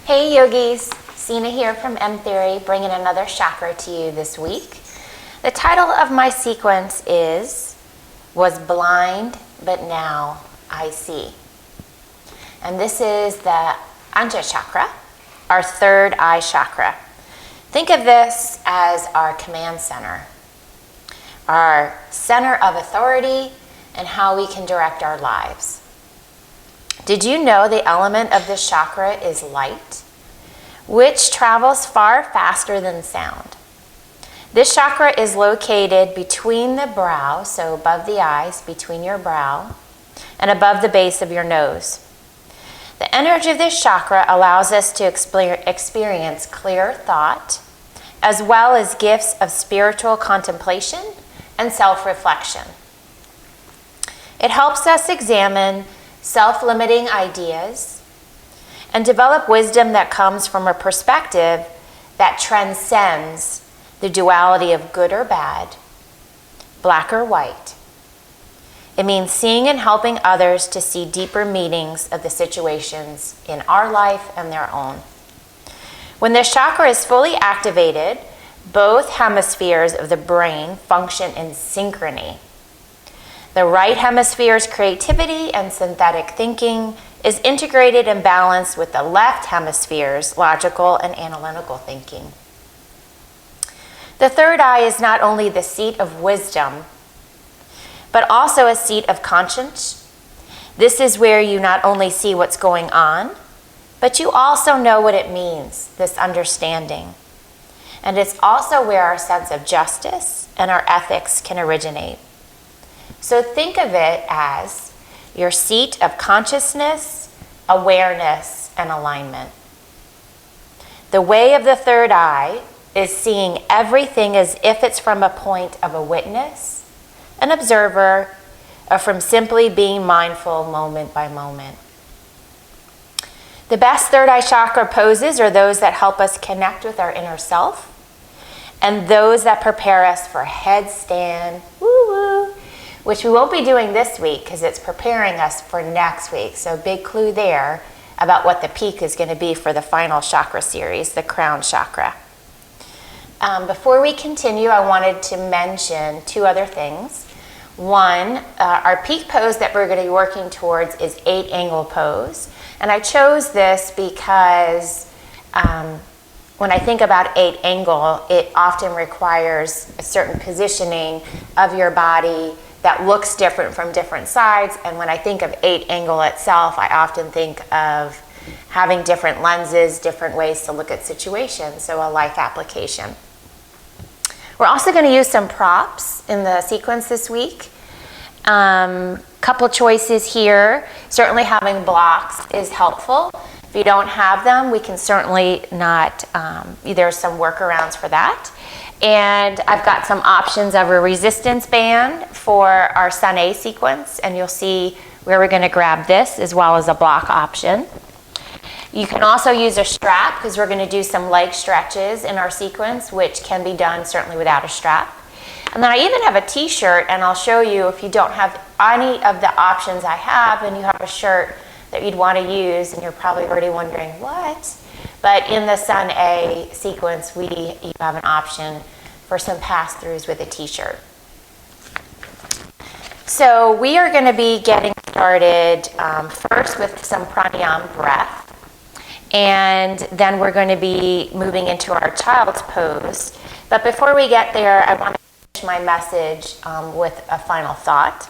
Hey yogis, Seena here from M-Theory, bringing another chakra to you this week. The title of my sequence is, Was Blind, But Now I See. And this is the Ajna chakra, our third eye chakra. Think of this as our command center, our center of authority and how we can direct our lives. Did you know the element of this chakra is light, which travels far faster than sound? This chakra is located between the brow, so above the eyes, between your brow, and above the base of your nose. The energy of this chakra allows us to experience clear thought, as well as gifts of spiritual contemplation and self-reflection. It helps us examine self-limiting ideas and develop wisdom that comes from a perspective that transcends the duality of good or bad, black or white. It means seeing and helping others to see deeper meanings of the situations in our life and their own. When this chakra is fully activated, both hemispheres of the brain function in synchrony. The right hemisphere's creativity and synthetic thinking is integrated and balanced with the left hemisphere's logical and analytical thinking. The third eye is not only the seat of wisdom, but also a seat of conscience. This is where you not only see what's going on, but you also know what it means, this understanding. And it's also where our sense of justice and our ethics can originate. So think of it as your seat of consciousness, awareness, and alignment. The way of the third eye is seeing everything as if it's from a point of a witness, an observer, or from simply being mindful moment by moment. The best third eye chakra poses are those that help us connect with our inner self, and those that prepare us for headstand, woo-woo, which we won't be doing this week because it's preparing us for next week. So big clue there about what the peak is going to be for the final chakra series, the crown chakra. Before we continue, I wanted to mention two other things. One, our peak pose that we're going to be working towards is 8-angle pose. And I chose this because when I think about 8-angle, it often requires a certain positioning of your body that looks different from different sides. And when I think of 8-angle itself, I often think of having different lenses, different ways to look at situations, so a life application. We're also going to use some props in the sequence this week. Couple choices here. Certainly having blocks is helpful. If you don't have them, we can certainly not, there's some workarounds for that. And I've got some options of a resistance band for our Sun A sequence, and you'll see where we're going to grab this as well as a block option. You can also use a strap because we're going to do some leg stretches in our sequence, which can be done certainly without a strap. And then I even have a t-shirt, and I'll show you if you don't have any of the options I have and you have a shirt that you'd want to use, and you're probably already wondering, what? But in the Sun A sequence, you have an option for some pass-throughs with a t-shirt. So we are going to be getting started first with some pranayama breath. And then we're going to be moving into our child's pose. But before we get there, I want to finish my message with a final thought.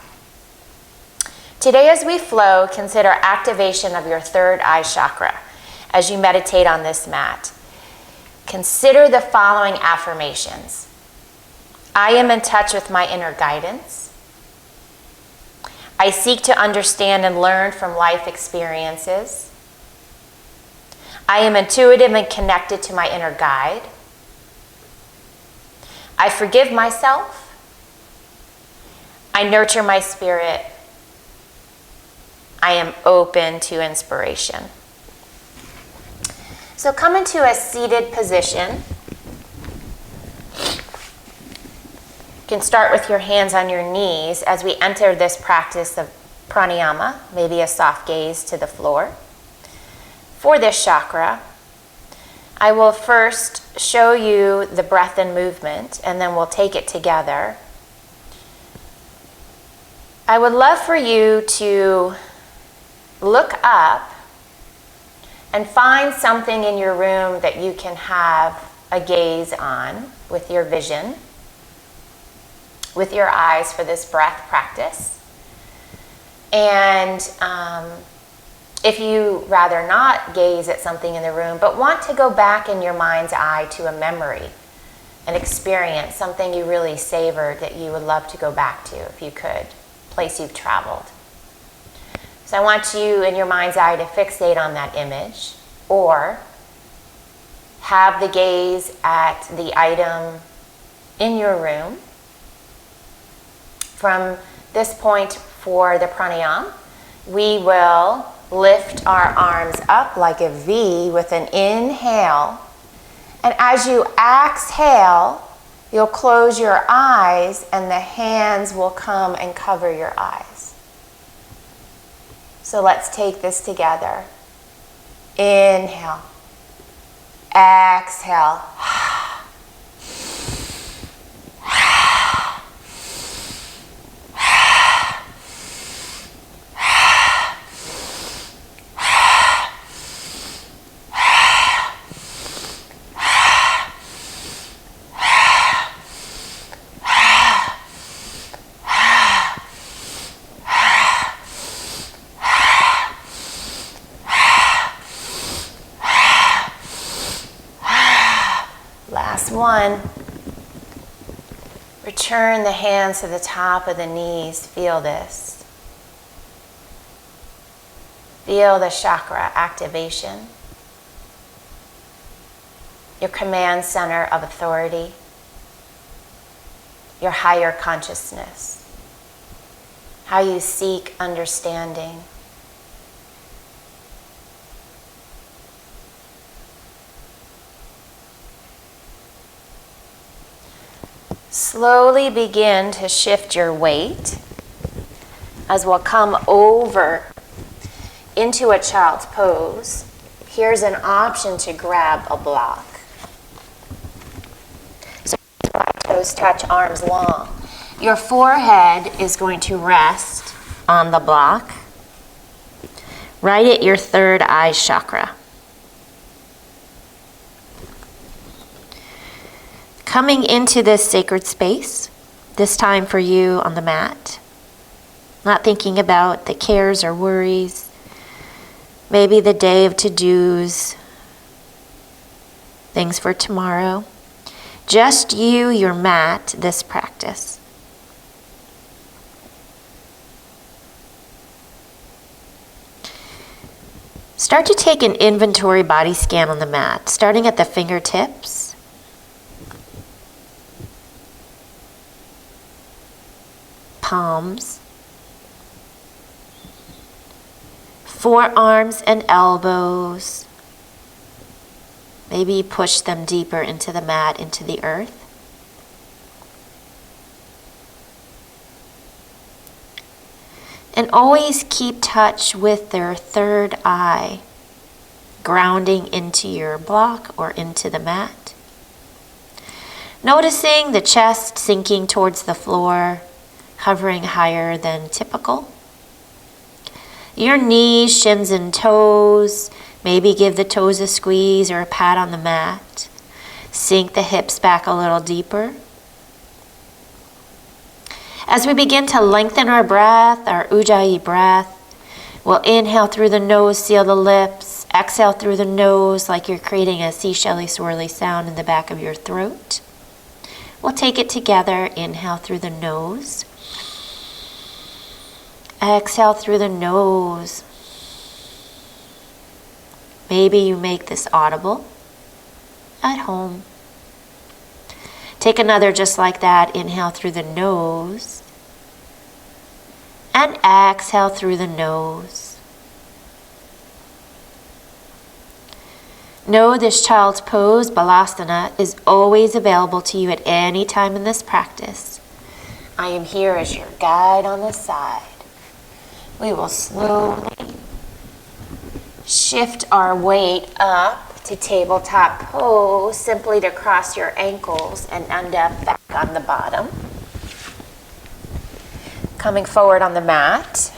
Today as we flow, consider activation of your third eye chakra as you meditate on this mat. Consider the following affirmations. I am in touch with my inner guidance. I seek to understand and learn from life experiences. I am intuitive and connected to my inner guide. I forgive myself. I nurture my spirit. I am open to inspiration. So come into a seated position. You can start with your hands on your knees as we enter this practice of pranayama, maybe a soft gaze to the floor. For this chakra, I will first show you the breath and movement, and then we'll take it together. I would love for you to look up and find something in your room that you can have a gaze on with your vision, with your eyes for this breath practice. And if you rather not gaze at something in the room, but want to go back in your mind's eye to a memory, an experience, something you really savored that you would love to go back to if you could, place you've traveled. So I want you in your mind's eye to fixate on that image, or have the gaze at the item in your room. From this point for the pranayama, we will lift our arms up like a V with an inhale. And as you exhale, you'll close your eyes and the hands will come and cover your eyes. So let's take this together. Inhale. Exhale. Last one. Return the hands to the top of the knees. Feel this. Feel the chakra activation. Your command center of authority. Your higher consciousness. How you seek understanding. Slowly begin to shift your weight as we'll come over into a child's pose. Here's an option to grab a block. So toes touch, arms long. Your forehead is going to rest on the block, right at your third eye chakra. Coming into this sacred space, this time for you on the mat, not thinking about the cares or worries, maybe the day of to-dos, things for tomorrow. Just you, your mat, this practice. Start to take an inventory body scan on the mat, starting at the fingertips. Palms, forearms and elbows. Maybe push them deeper into the mat, into the earth. And always keep touch with their third eye, grounding into your block or into the mat. Noticing the chest sinking towards the floor, hovering higher than typical. Your knees, shins, and toes. Maybe give the toes a squeeze or a pat on the mat. Sink the hips back a little deeper. As we begin to lengthen our breath, our ujjayi breath, we'll inhale through the nose, seal the lips. Exhale through the nose like you're creating a seashell-y swirly sound in the back of your throat. We'll take it together. Inhale through the nose. Exhale through the nose. Maybe you make this audible at home. Take another just like that. Inhale through the nose. And exhale through the nose. Know this child's pose, Balasana, is always available to you at any time in this practice. I am here as your guide on the side. We will slowly shift our weight up to tabletop pose, simply to cross your ankles and end up back on the bottom. Coming forward on the mat.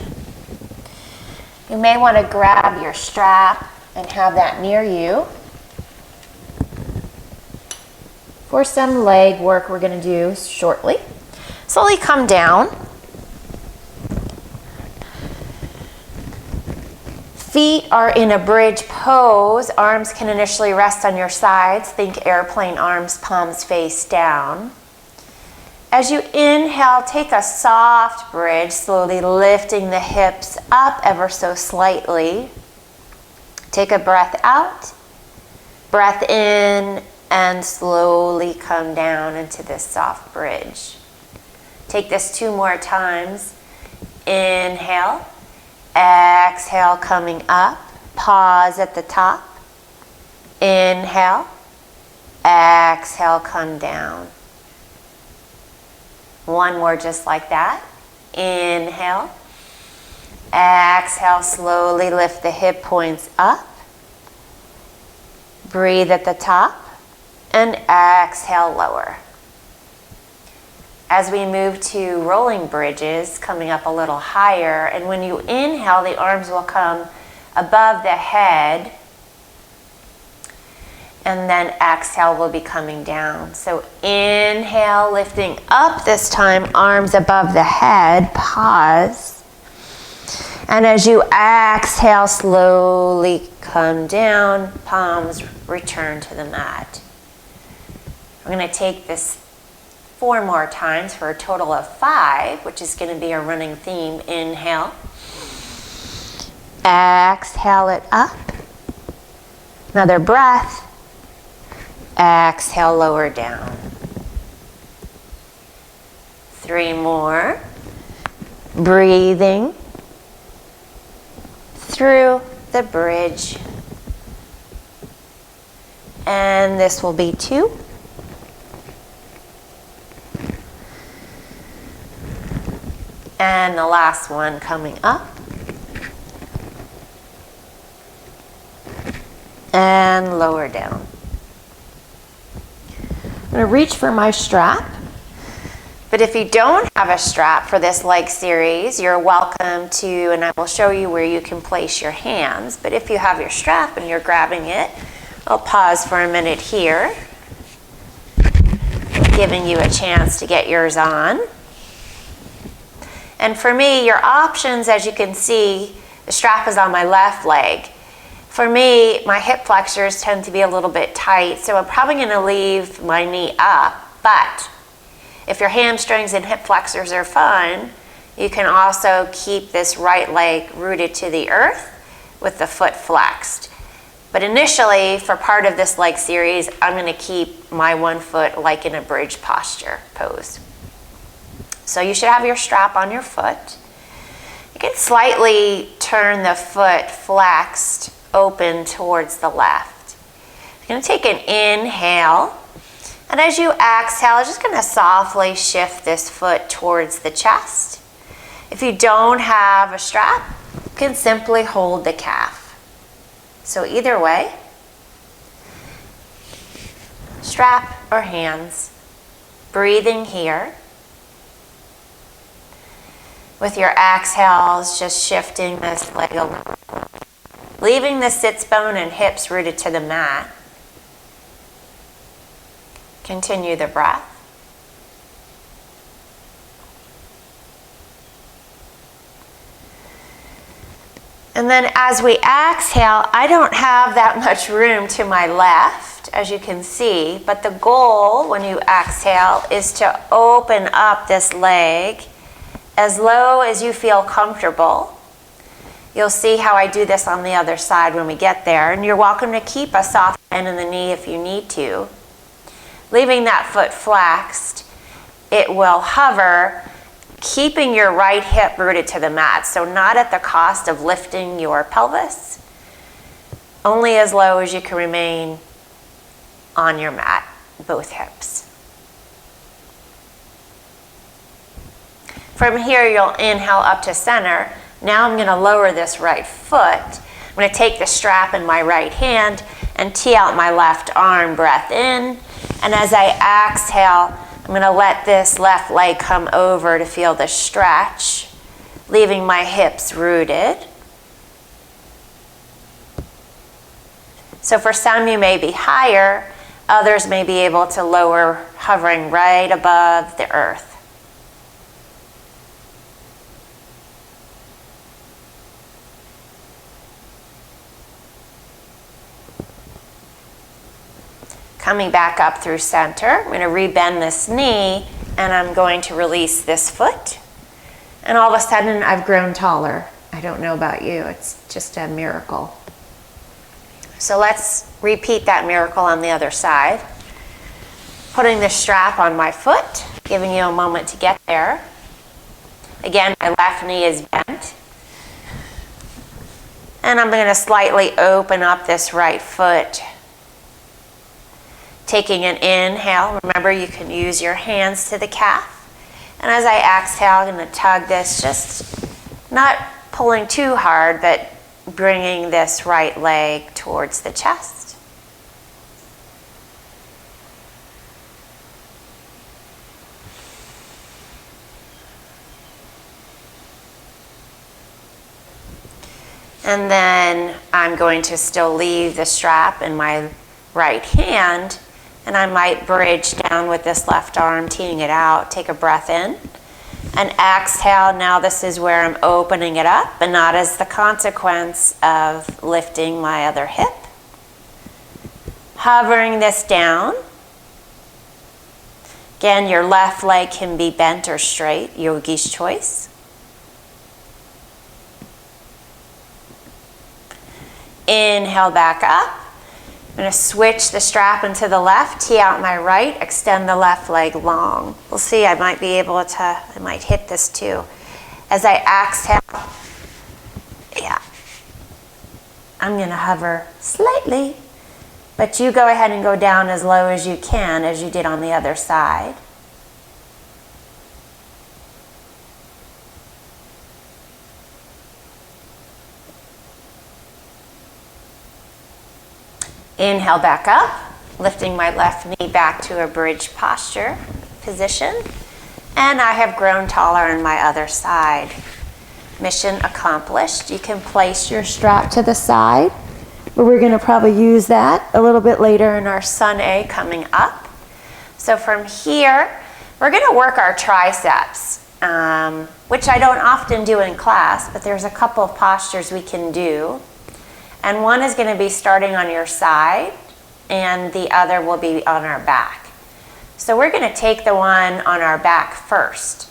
You may want to grab your strap and have that near you. For some leg work we're going to do shortly. Slowly come down. Feet are in a bridge pose. Arms can initially rest on your sides. Think airplane arms, palms face down. As you inhale, take a soft bridge, slowly lifting the hips up ever so slightly. Take a breath out, breath in, and slowly come down into this soft bridge. Take this 2 more times. Inhale, exhale, coming up. Pause at the top. Inhale, exhale, come down. 1 more just like that. Inhale, exhale, slowly lift the hip points up. Breathe at the top and exhale, lower. As we move to rolling bridges, coming up a little higher, and when you inhale, the arms will come above the head, and then exhale will be coming down. So inhale, lifting up this time, arms above the head, pause. And as you exhale, slowly come down, palms return to the mat. We're going to take this 4 more times for a total of 5, which is going to be a running theme. Inhale, exhale it up. Another breath. Exhale, lower down. 3 more. Breathing through the bridge. And this will be 2. And the last one coming up. And lower down. I'm going to reach for my strap. But if you don't have a strap for this leg series, you're welcome to, and I will show you where you can place your hands. But if you have your strap and you're grabbing it, I'll pause for a minute here, giving you a chance to get yours on. And for me, your options, as you can see, the strap is on my left leg. For me, my hip flexors tend to be a little bit tight, so I'm probably going to leave my knee up. But if your hamstrings and hip flexors are fine, you can also keep this right leg rooted to the earth with the foot flexed. But initially, for part of this leg series, I'm going to keep my 1 foot like in a bridge posture pose. So you should have your strap on your foot. You can slightly turn the foot flexed open towards the left. You're going to take an inhale, and as you exhale, you're just going to softly shift this foot towards the chest. If you don't have a strap, you can simply hold the calf. So either way, strap or hands, breathing here. With your exhales, just shifting this leg a little. Leaving the sits bone and hips rooted to the mat. Continue the breath. And then as we exhale, I don't have that much room to my left, as you can see, but the goal when you exhale is to open up this leg as low as you feel comfortable. You'll see how I do this on the other side when we get there, and you're welcome to keep a soft bend in the knee if you need to. Leaving that foot flexed, it will hover, keeping your right hip rooted to the mat, so not at the cost of lifting your pelvis, only as low as you can remain on your mat, both hips. From here, you'll inhale up to center. Now I'm going to lower this right foot. I'm going to take the strap in my right hand and tee out my left arm, breath in. And as I exhale, I'm going to let this left leg come over to feel the stretch, leaving my hips rooted. So for some, you may be higher. Others may be able to lower, hovering right above the earth. Coming back up through center, I'm going to rebend this knee, and I'm going to release this foot. And all of a sudden, I've grown taller. I don't know about you, it's just a miracle. So let's repeat that miracle on the other side. Putting the strap on my foot, giving you a moment to get there. Again, my left knee is bent. And I'm going to slightly open up this right foot. Taking an inhale, remember you can use your hands to the calf. And as I exhale, I'm going to tug this, just not pulling too hard, but bringing this right leg towards the chest. And then I'm going to still leave the strap in my right hand. And I might bridge down with this left arm, teeing it out. Take a breath in. And exhale. Now this is where I'm opening it up, but not as the consequence of lifting my other hip. Hovering this down. Again, your left leg can be bent or straight, yogi's choice. Inhale back up. I'm going to switch the strap into the left, tee out my right, extend the left leg long. We'll see, I might hit this too. As I exhale, I'm going to hover slightly, but you go ahead and go down as low as you can, as you did on the other side. Inhale back up, lifting my left knee back to a bridge posture position. And I have grown taller on my other side. Mission accomplished. You can place your strap to the side, but we're going to probably use that a little bit later in our Sun A coming up. So from here, we're going to work our triceps, which I don't often do in class, but there's a couple of postures we can do. And one is going to be starting on your side, and the other will be on our back. So we're going to take the one on our back first.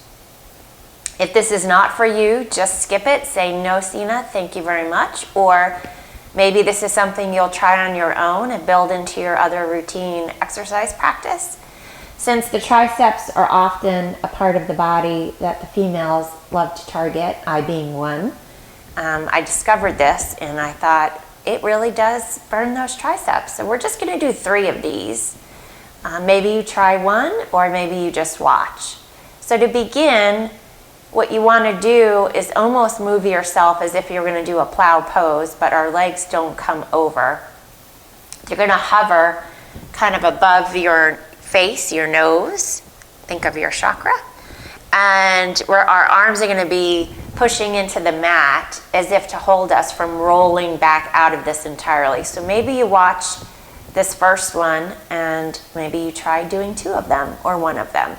If this is not for you, just skip it. Say, no, Seena, thank you very much. Or maybe this is something you'll try on your own and build into your other routine exercise practice. Since the triceps are often a part of the body that the females love to target, I being one, I discovered this and I thought it really does burn those triceps. So we're just going to do 3 of these. Maybe you try one, or maybe you just watch. So to begin, what you want to do is almost move yourself as if you're going to do a plow pose, but our legs don't come over. You're going to hover kind of above your face, your nose. Think of your chakra. And where our arms are going to be pushing into the mat as if to hold us from rolling back out of this entirely. So maybe you watch this first one and maybe you try doing 2 of them or 1 of them.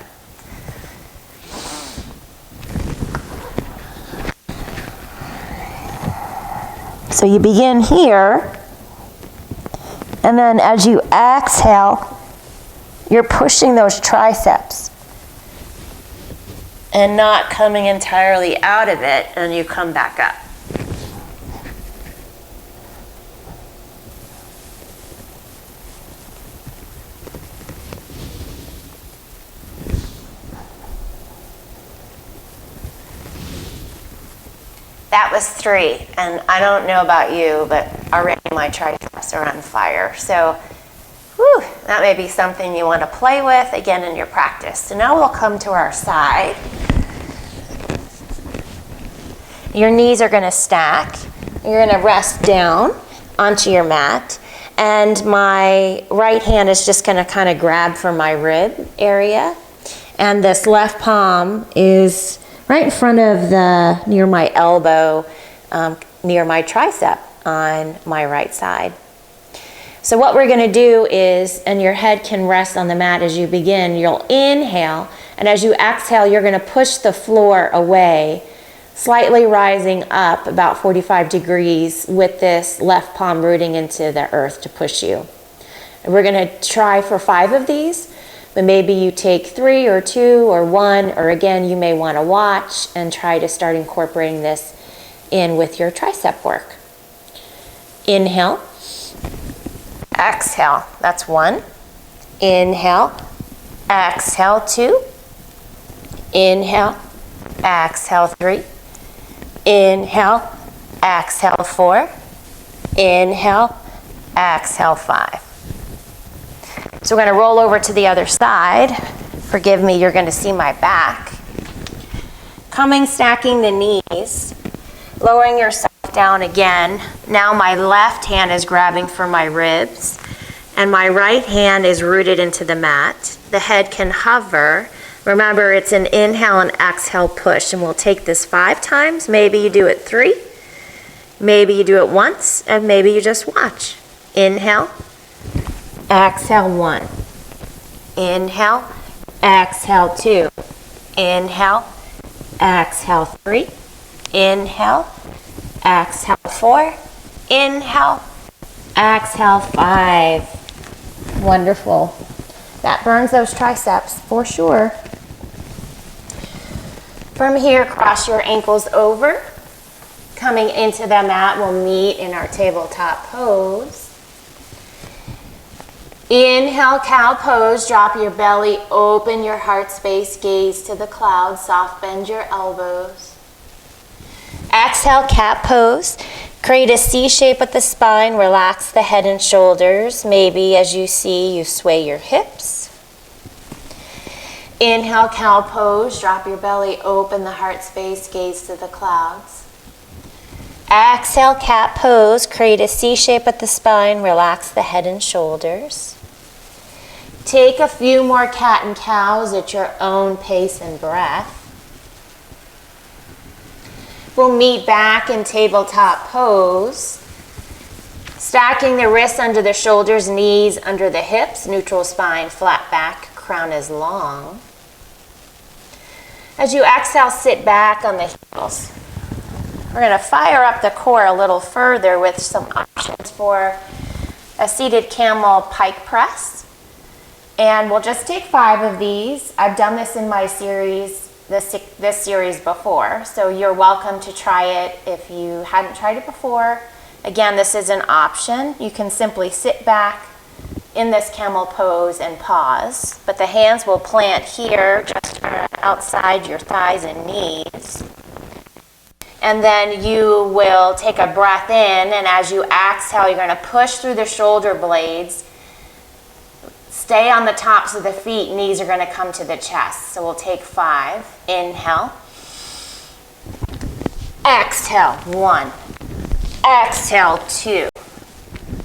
So you begin here, and then as you exhale, you're pushing those triceps and not coming entirely out of it, and you come back up. That was 3, and I don't know about you, but already my triceps are on fire. So that may be something you want to play with again in your practice. So now we'll come to our side. Your knees are going to stack. You're going to rest down onto your mat. And my right hand is just going to kind of grab for my rib area. And this left palm is right in front of near my elbow, near my tricep on my right side. So what we're going to do is, and your head can rest on the mat as you begin, you'll inhale, and as you exhale, you're going to push the floor away, slightly rising up about 45 degrees with this left palm rooting into the earth to push you. And we're going to try for 5 of these, but maybe you take 3 or 2 or 1, or again, you may want to watch and try to start incorporating this in with your tricep work. Inhale. Exhale, that's 1. Inhale, exhale, 2. Inhale, exhale, 3. Inhale, exhale, 4. Inhale, exhale, 5. So we're going to roll over to the other side. Forgive me, you're going to see my back. Coming, stacking the knees, lowering yourself down again. Now my left hand is grabbing for my ribs and my right hand is rooted into the mat. The head can hover. Remember, it's an inhale and exhale push, and we'll take this 5 times. Maybe you do it 3. Maybe you do it once, and maybe you just watch. Inhale, exhale, 1. Inhale, exhale, 2. Inhale, exhale, 3. Inhale, exhale, 4. Inhale, exhale, 5. Wonderful. That burns those triceps for sure. From here, cross your ankles over. Coming into the mat, we'll meet in our tabletop pose. Inhale, cow pose. Drop your belly, open your heart space, gaze to the clouds, soft bend your elbows. Exhale, cat pose. Create a C shape with the spine. Relax the head and shoulders. Maybe as you see, you sway your hips. Inhale, cow pose. Drop your belly, open the heart space, gaze to the clouds. Exhale, cat pose. Create a C shape with the spine. Relax the head and shoulders. Take a few more cat and cows at your own pace and breath. We'll meet back in tabletop pose. Stacking the wrists under the shoulders, knees under the hips, neutral spine, flat back, crown is long. As you exhale, sit back on the heels. We're going to fire up the core a little further with some options for a seated camel pike press. And we'll just take 5 of these. I've done this in my series, this series before, so you're welcome to try it if you hadn't tried it before. Again, this is an option. You can simply sit back in this camel pose and pause, but the hands will plant here just outside your thighs and knees. And then you will take a breath in, and as you exhale, you're going to push through the shoulder blades. Stay on the tops of the feet, knees are going to come to the chest. So we'll take 5. Inhale. Exhale, 1. Exhale, 2.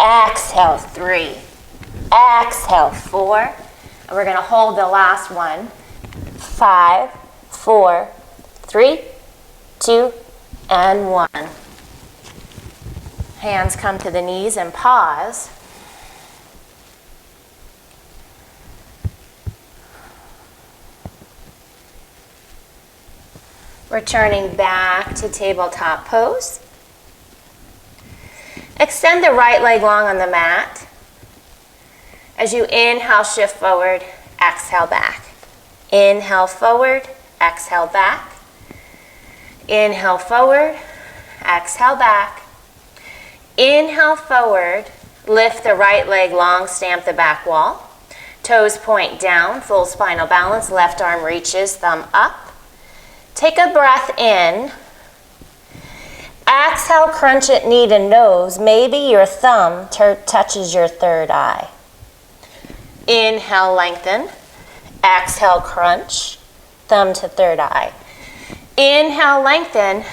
Exhale, 3. Exhale, 4. And we're going to hold the last one. 5, 4, 3, 2, and 1. Hands come to the knees and pause. Returning back to tabletop pose. Extend the right leg long on the mat. As you inhale, shift forward, exhale back. Inhale forward, exhale back. Inhale forward, exhale back. Inhale forward, lift the right leg long, stamp the back wall. Toes point down, full spinal balance, left arm reaches, thumb up. Take a breath in. Exhale, crunch at knee to nose. Maybe your thumb touches your third eye. Inhale, lengthen. Exhale, crunch. Thumb to third eye. Inhale, lengthen.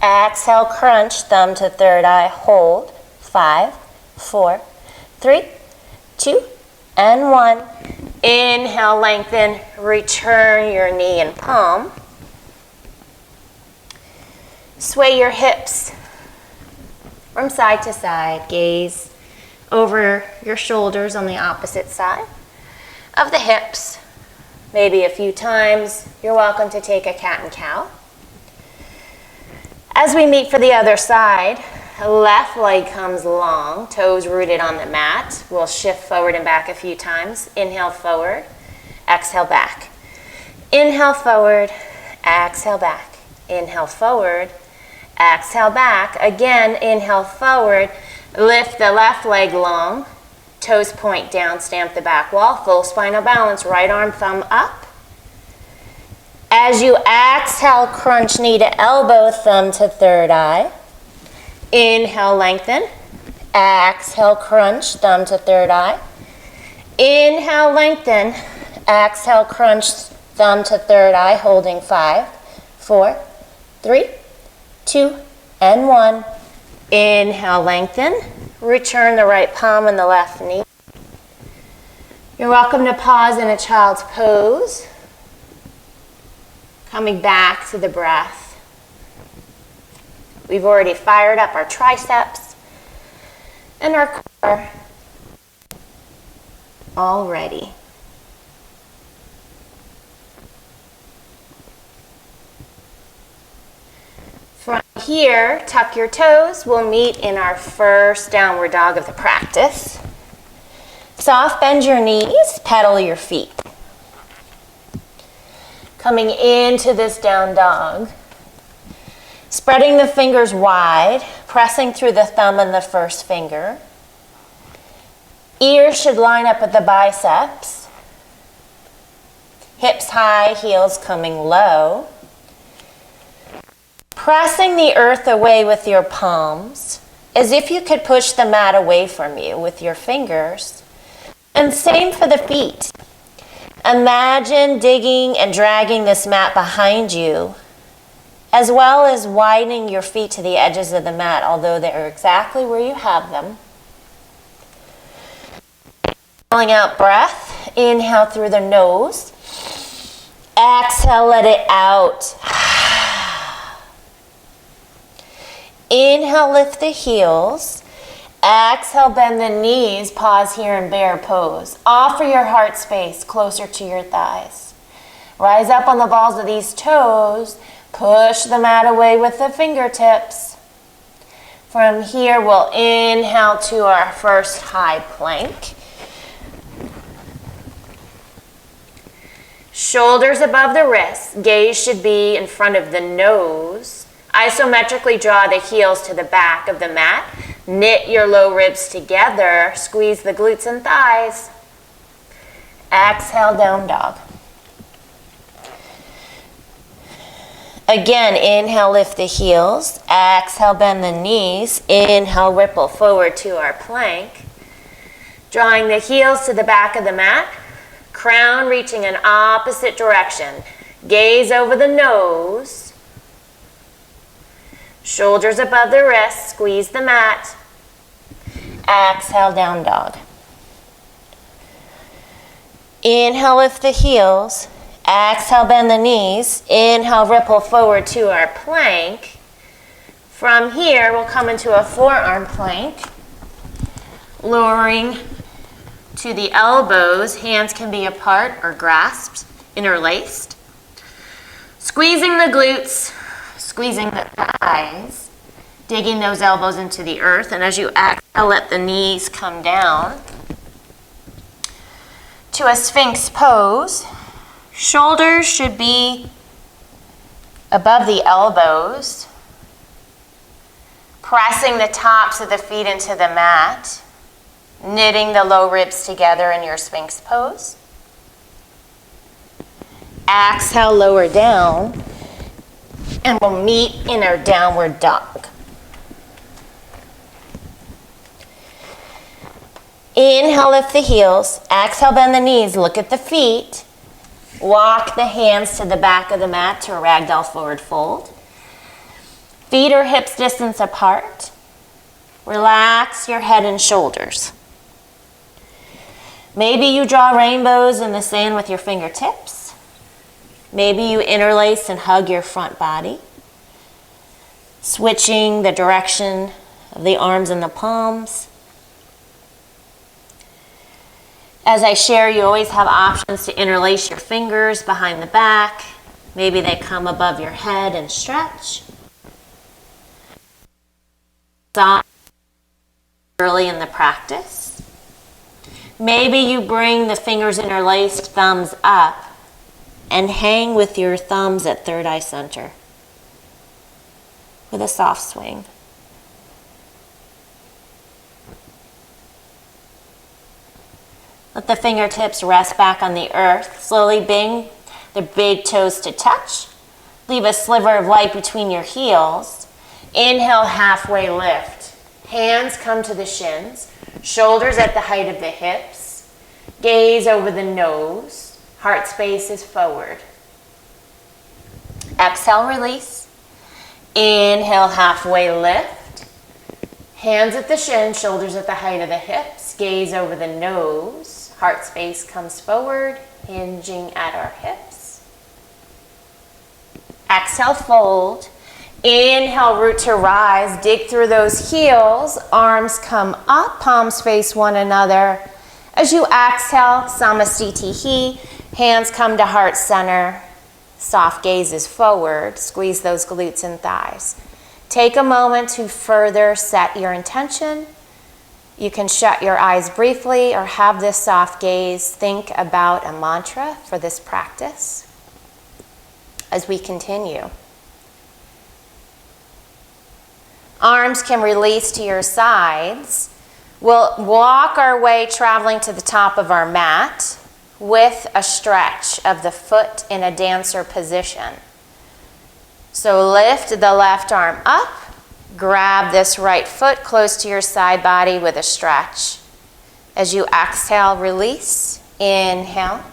Exhale, crunch. Thumb to third eye. Hold. 5, 4, 3, 2, and 1. Inhale, lengthen, return your knee and palm. Sway your hips from side to side. Gaze over your shoulders on the opposite side of the hips. Maybe a few times. You're welcome to take a cat and cow. As we meet for the other side, left leg comes long, toes rooted on the mat. We'll shift forward and back a few times. Inhale forward, exhale back. Inhale forward, exhale back. Inhale forward, exhale back. Again, inhale forward, lift the left leg long, toes point down, stamp the back wall, full spinal balance, right arm, thumb up. As you exhale, crunch knee to elbow, thumb to third eye. Inhale, lengthen. Exhale, crunch, thumb to third eye. Inhale, lengthen. Exhale, crunch, thumb to third eye, holding 5, 4, 3, 2, and 1. Inhale, lengthen. Return the right palm and the left knee. You're welcome to pause in a child's pose. Coming back to the breath. We've already fired up our triceps and our core already. From here, tuck your toes. We'll meet in our first downward dog of the practice. Soft bend your knees, pedal your feet. Coming into this down dog. Spreading the fingers wide, pressing through the thumb and the first finger. Ears should line up with the biceps. Hips high, heels coming low. Pressing the earth away with your palms, as if you could push the mat away from you with your fingers. And same for the feet. Imagine digging and dragging this mat behind you, as well as widening your feet to the edges of the mat, although they're exactly where you have them. Pulling out breath. Inhale through the nose. Exhale, let it out. Inhale, lift the heels. Exhale, bend the knees. Pause here in bear pose. Offer your heart space closer to your thighs. Rise up on the balls of these toes. Push the mat away with the fingertips. From here, we'll inhale to our first high plank. Shoulders above the wrists. Gaze should be in front of the nose. Isometrically draw the heels to the back of the mat. Knit your low ribs together. Squeeze the glutes and thighs. Exhale, down dog. Again, inhale, lift the heels. Exhale, bend the knees. Inhale, ripple forward to our plank. Drawing the heels to the back of the mat. Crown reaching in opposite direction. Gaze over the nose. Shoulders above the wrists. Squeeze the mat. Exhale, down dog. Inhale, lift the heels. Exhale, bend the knees. Inhale, ripple forward to our plank. From here, we'll come into a forearm plank. Lowering to the elbows. Hands can be apart or grasped, interlaced. Squeezing the glutes, squeezing the thighs. Digging those elbows into the earth. And as you exhale, let the knees come down to a Sphinx pose. Shoulders should be above the elbows, pressing the tops of the feet into the mat, knitting the low ribs together in your Sphinx pose. Exhale, lower down, and we'll meet in our downward dog. Inhale, lift the heels. Exhale, bend the knees. Look at the feet. Walk the hands to the back of the mat to a ragdoll forward fold. Feet or hips distance apart. Relax your head and shoulders. Maybe you draw rainbows in the sand with your fingertips. Maybe you interlace and hug your front body, switching the direction of the arms and the palms. As I share, you always have options to interlace your fingers behind the back. Maybe they come above your head and stretch. Early in the practice. Maybe you bring the fingers interlaced, thumbs up, and hang with your thumbs at third eye center with a soft swing. Let the fingertips rest back on the earth. Slowly bring the big toes to touch. Leave a sliver of light between your heels. Inhale, halfway lift. Hands come to the shins. Shoulders at the height of the hips. Gaze over the nose. Heart space is forward. Exhale, release. Inhale, halfway lift. Hands at the shins, shoulders at the height of the hips. Gaze over the nose. Heart space comes forward, hinging at our hips. Exhale, fold. Inhale, root to rise. Dig through those heels. Arms come up, palms face one another. As you exhale, Samastitihi. Hands come to heart center. Soft gaze is forward. Squeeze those glutes and thighs. Take a moment to further set your intention. You can shut your eyes briefly or have this soft gaze. Think about a mantra for this practice as we continue. Arms can release to your sides. We'll walk our way traveling to the top of our mat with a stretch of the foot in a dancer position. So lift the left arm up. Grab this right foot close to your side body with a stretch. As you exhale, release. Inhale.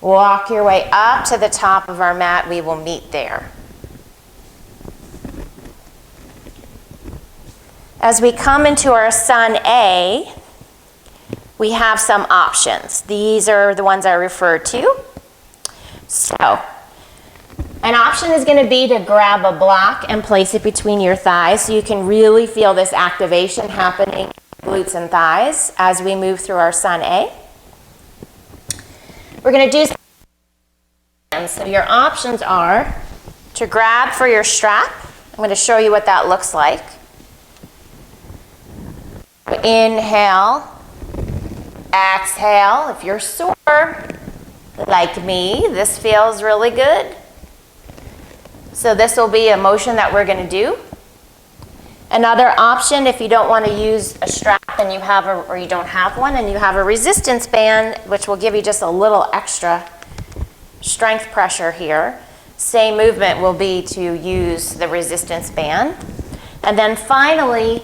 Walk your way up to the top of our mat. We will meet there. As we come into our Sun A, we have some options. These are the ones I referred to. So, an option is going to be to grab a block and place it between your thighs so you can really feel this activation happening in glutes and thighs as we move through our Sun A. We're going to do so your options are to grab for your strap. I'm going to show you what that looks like. Inhale, exhale. If you're sore, like me, this feels really good. So this will be a motion that we're going to do. Another option, if you don't want to use a strap and you have or you don't have one and you have a resistance band, which will give you just a little extra strength pressure here. Same movement will be to use the resistance band. And then finally,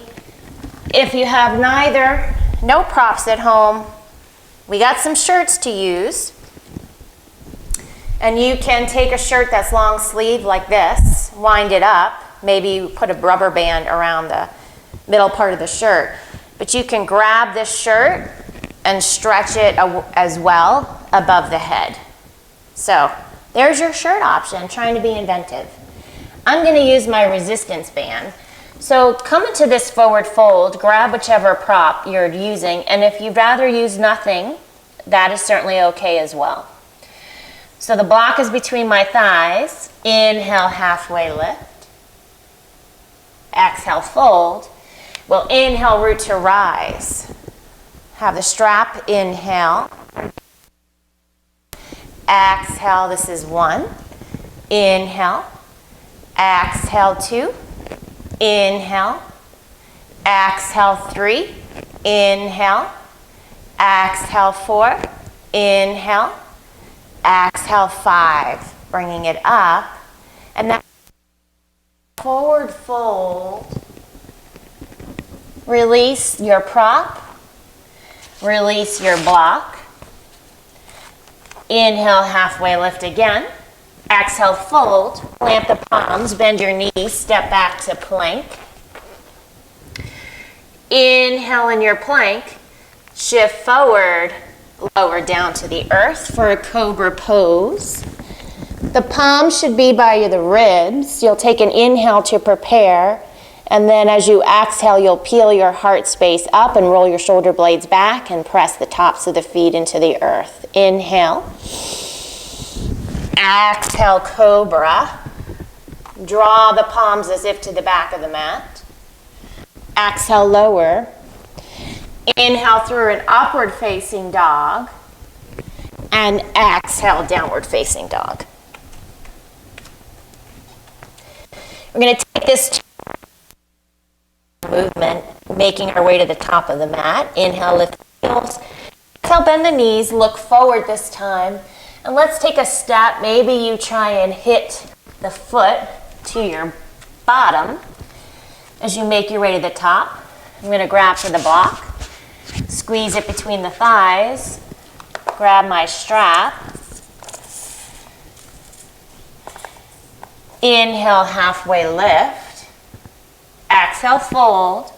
if you have no props at home, we got some shirts to use. And you can take a shirt that's long sleeve like this, wind it up, maybe put a rubber band around the middle part of the shirt. But you can grab this shirt and stretch it as well above the head. So there's your shirt option, trying to be inventive. I'm going to use my resistance band. So come into this forward fold, grab whichever prop you're using, and if you'd rather use nothing, that is certainly okay as well. So the block is between my thighs. Inhale, halfway lift. Exhale, fold. We'll inhale, root to rise. Have the strap, inhale. Exhale, this is 1. Inhale. Exhale, 2. Inhale. Exhale, 3. Inhale. Exhale, 4. Inhale. Exhale, 5. Bringing it up. And then forward fold. Release your prop. Release your block. Inhale, halfway lift again. Exhale, fold. Plant the palms, bend your knees, step back to plank. Inhale in your plank. Shift forward, lower down to the earth for a cobra pose. The palms should be by the ribs. You'll take an inhale to prepare, and then as you exhale, you'll peel your heart space up and roll your shoulder blades back and press the tops of the feet into the earth. Inhale. Exhale, cobra. Draw the palms as if to the back of the mat. Exhale, lower. Inhale through an upward facing dog. And exhale, downward facing dog. We're going to take this movement, making our way to the top of the mat. Inhale, lift the heels. Exhale, bend the knees, look forward this time. And let's take a step. Maybe you try and hit the foot to your bottom as you make your way to the top. I'm going to grab for the block, squeeze it between the thighs, grab my strap. Inhale, halfway lift. Exhale, fold.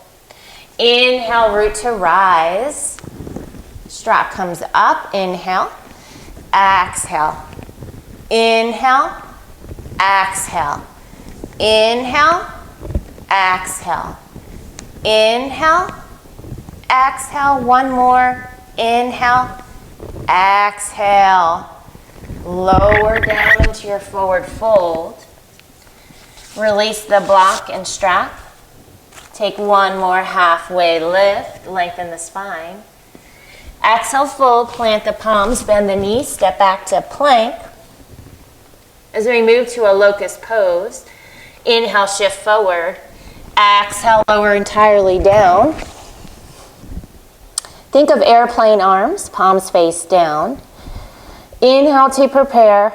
Inhale, root to rise. Strap comes up. Inhale. Exhale. Inhale. Exhale. Inhale. Exhale. Inhale. Exhale. One more. Inhale. Exhale. Lower down into your forward fold. Release the block and strap. Take one more halfway lift. Lengthen the spine. Exhale, fold. Plant the palms. Bend the knees. Step back to plank. As we move to a locust pose, inhale, shift forward. Exhale, lower entirely down. Think of airplane arms, palms face down. Inhale to prepare.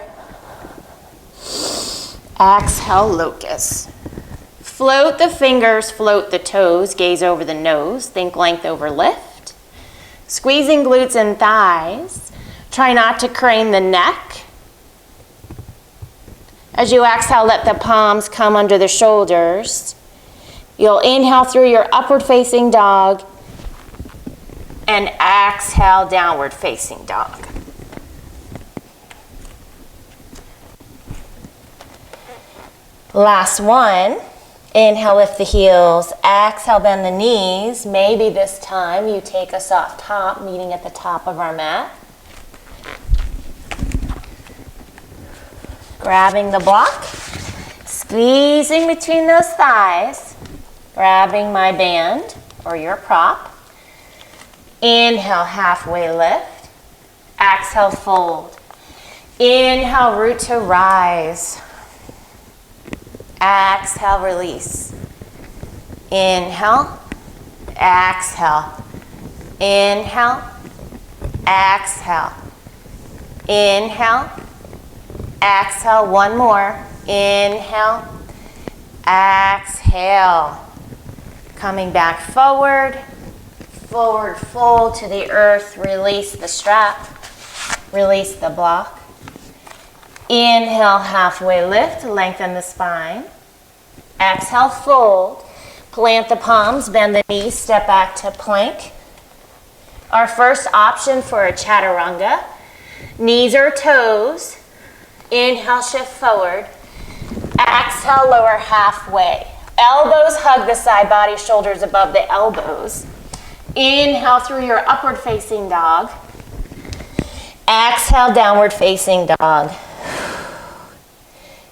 Exhale, locust. Float the fingers, float the toes, gaze over the nose, think length over lift. Squeezing glutes and thighs. Try not to crane the neck. As you exhale, let the palms come under the shoulders. You'll inhale through your upward facing dog and exhale, downward facing dog. Last one. Inhale, lift the heels. Exhale, bend the knees. Maybe this time you take a soft top, meeting at the top of our mat. Grabbing the block, squeezing between those thighs, grabbing my band or your prop. Inhale, halfway lift. Exhale, fold. Inhale, root to rise. Exhale, release. Inhale, exhale. Inhale, exhale. Inhale, exhale. One more. Inhale, exhale. Coming back forward. Forward fold to the earth. Release the strap. Release the block. Inhale, halfway lift, lengthen the spine. Exhale, fold. Plant the palms, bend the knees, step back to plank. Our first option for a chaturanga. Knees or toes. Inhale, shift forward. Exhale, lower halfway. Elbows hug the side body, shoulders above the elbows. Inhale through your upward facing dog. Exhale, downward facing dog.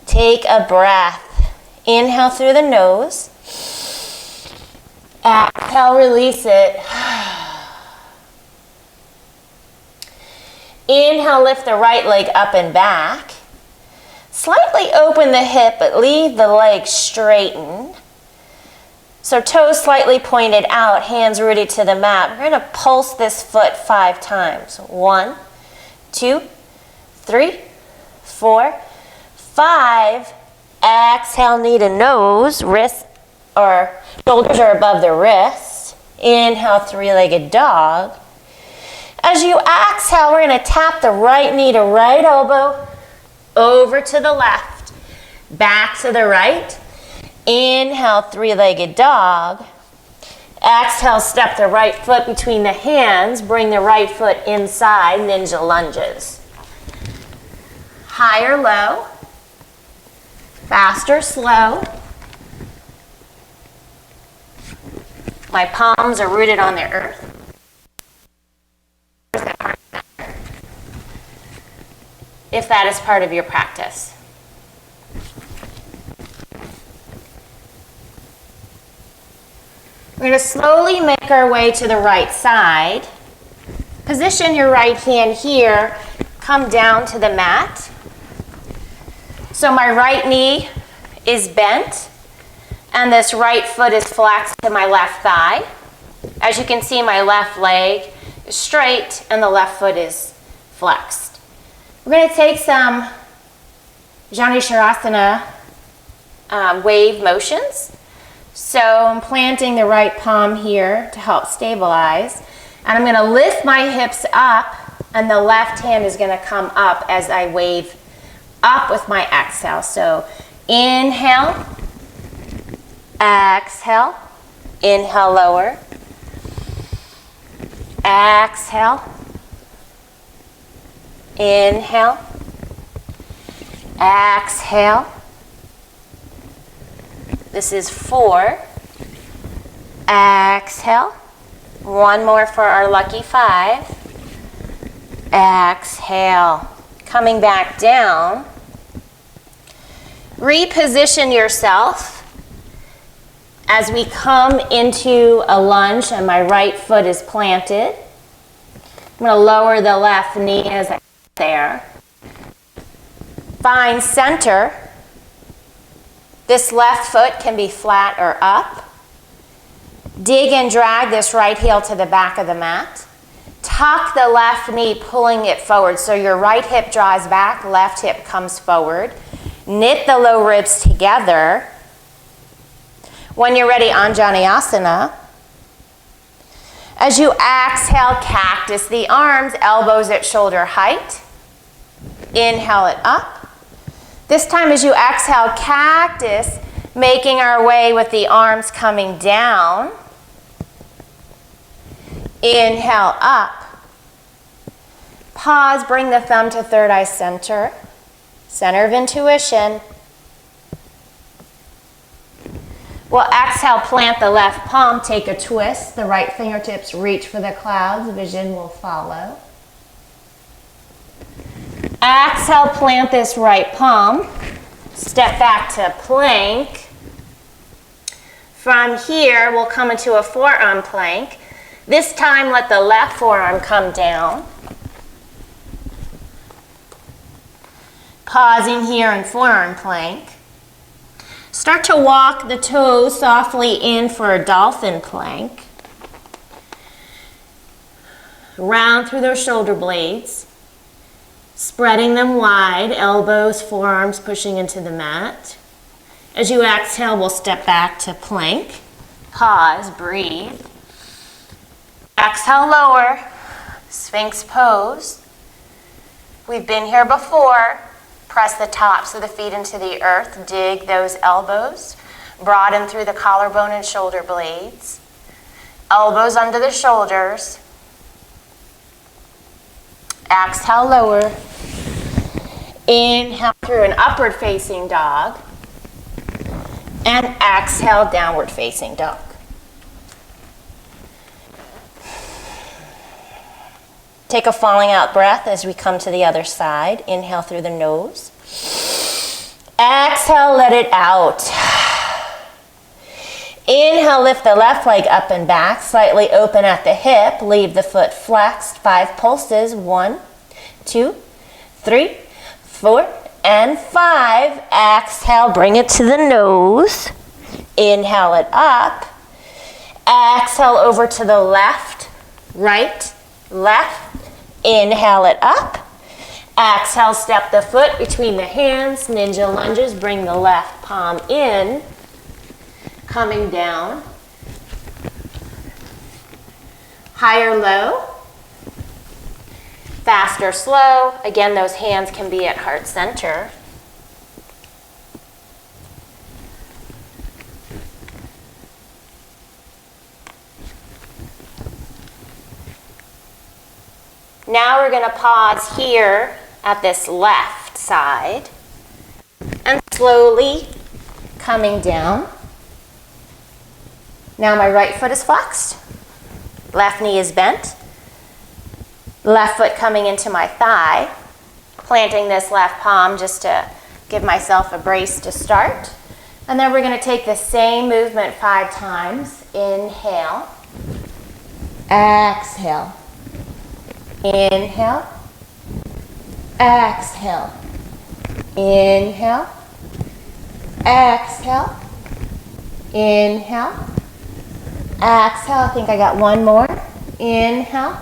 Take a breath. Inhale through the nose. Exhale, release it. Inhale, lift the right leg up and back. Slightly open the hip, but leave the leg straightened. So toes slightly pointed out, hands rooted to the mat. We're going to pulse this foot 5 times. 1, 2, 3, 4, 5. Exhale, knee to nose, wrists or shoulders are above the wrists. Inhale, three-legged dog. As you exhale, we're going to tap the right knee to right elbow over to the left, back to the right. Inhale, three-legged dog. Exhale, step the right foot between the hands. Bring the right foot inside, ninja lunges. High or low, fast or slow. My palms are rooted on the earth. If that is part of your practice. We're going to slowly make our way to the right side. Position your right hand here. Come down to the mat. So my right knee is bent, and this right foot is flexed to my left thigh. As you can see, my left leg is straight, and the left foot is flexed. We're going to take some Janisharasana wave motions. So I'm planting the right palm here to help stabilize. And I'm going to lift my hips up, and the left hand is going to come up as I wave up with my exhale. So inhale, exhale, inhale lower, exhale, inhale, exhale. This is 4. Exhale. One more for our lucky 5. Exhale. Coming back down. Reposition yourself as we come into a lunge and my right foot is planted. I'm going to lower the left knee as I get there. Find center. This left foot can be flat or up. Dig and drag this right heel to the back of the mat. Tuck the left knee, pulling it forward. So your right hip draws back, left hip comes forward. Knit the low ribs together. When you're ready, Anjaneyasana. As you exhale, cactus the arms, elbows at shoulder height. Inhale it up. This time as you exhale, cactus, making our way with the arms coming down. Inhale up. Pause, bring the thumb to third eye center. Center of intuition. We'll exhale, plant the left palm, take a twist. The right fingertips reach for the clouds. Vision will follow. Exhale, plant this right palm. Step back to plank. From here, we'll come into a forearm plank. This time, let the left forearm come down. Pausing here in forearm plank. Start to walk the toes softly in for a dolphin plank. Round through those shoulder blades. Spreading them wide, elbows, forearms pushing into the mat. As you exhale, we'll step back to plank. Pause, breathe. Exhale, lower, Sphinx pose. We've been here before. Press the tops of the feet into the earth. Dig those elbows. Broaden through the collarbone and shoulder blades. Elbows under the shoulders. Exhale, lower. Inhale through an upward facing dog. And exhale, downward facing dog. Take a falling out breath as we come to the other side. Inhale through the nose. Exhale, let it out. Inhale, lift the left leg up and back, slightly open at the hip. Leave the foot flexed. 5 pulses. 1, 2, 3, 4, and 5. Exhale, bring it to the nose. Inhale it up. Exhale over to the left, right, left. Inhale it up. Exhale, step the foot between the hands. Ninja lunges, bring the left palm in. Coming down. High or low. Fast or slow. Again, those hands can be at heart center. Now we're going to pause here at this left side and slowly coming down. Now my right foot is flexed, left knee is bent, left foot coming into my thigh, planting this left palm just to give myself a brace to start. And then we're going to take the same movement 5 times. Inhale, exhale, inhale, exhale, inhale, exhale, inhale, exhale. I think I got one more. Inhale,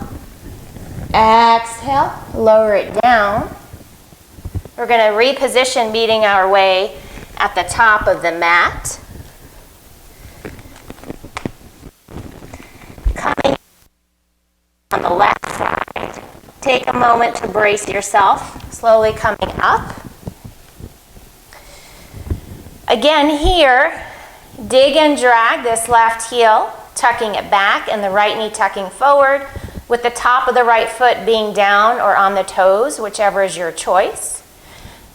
exhale, lower it down. We're going to reposition, meeting our way at the top of the mat. Coming on the left side. Take a moment to brace yourself, slowly coming up. Again here, dig and drag this left heel, tucking it back and the right knee tucking forward, with the top of the right foot being down or on the toes, whichever is your choice.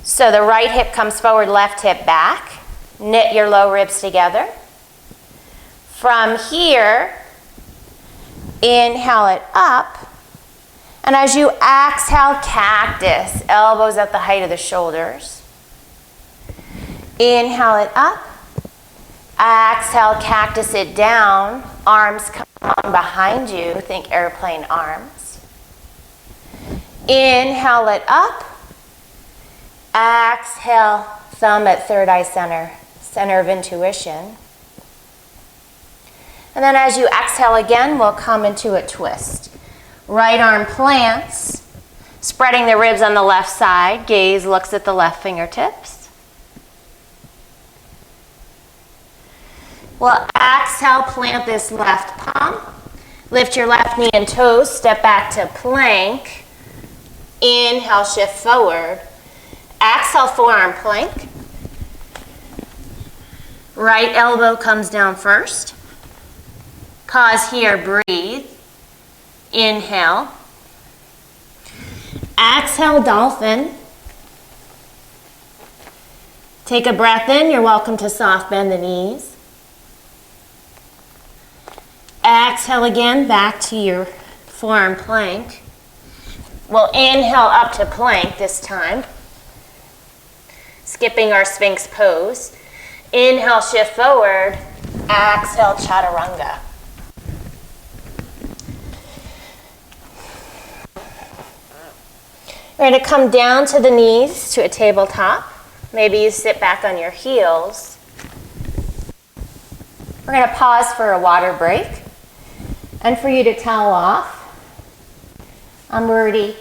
So the right hip comes forward, left hip back. Knit your low ribs together. From here, inhale it up. And as you exhale, cactus, elbows at the height of the shoulders. Inhale it up. Exhale, cactus it down. Arms come on behind you. Think airplane arms. Inhale it up. Exhale, thumb at third eye center, center of intuition. And then as you exhale again, we'll come into a twist. Right arm plants, spreading the ribs on the left side. Gaze looks at the left fingertips. We'll exhale, plant this left palm. Lift your left knee and toes, step back to plank. Inhale, shift forward. Exhale, forearm plank. Right elbow comes down first. Pause here, breathe. Inhale. Exhale, dolphin. Take a breath in. You're welcome to soft bend the knees. Exhale again, back to your forearm plank. We'll inhale up to plank this time. Skipping our Sphinx pose. Inhale, shift forward. Exhale, chaturanga. We're going to come down to the knees to a tabletop. Maybe you sit back on your heels. We're going to pause for a water break and for you to towel off. I'm already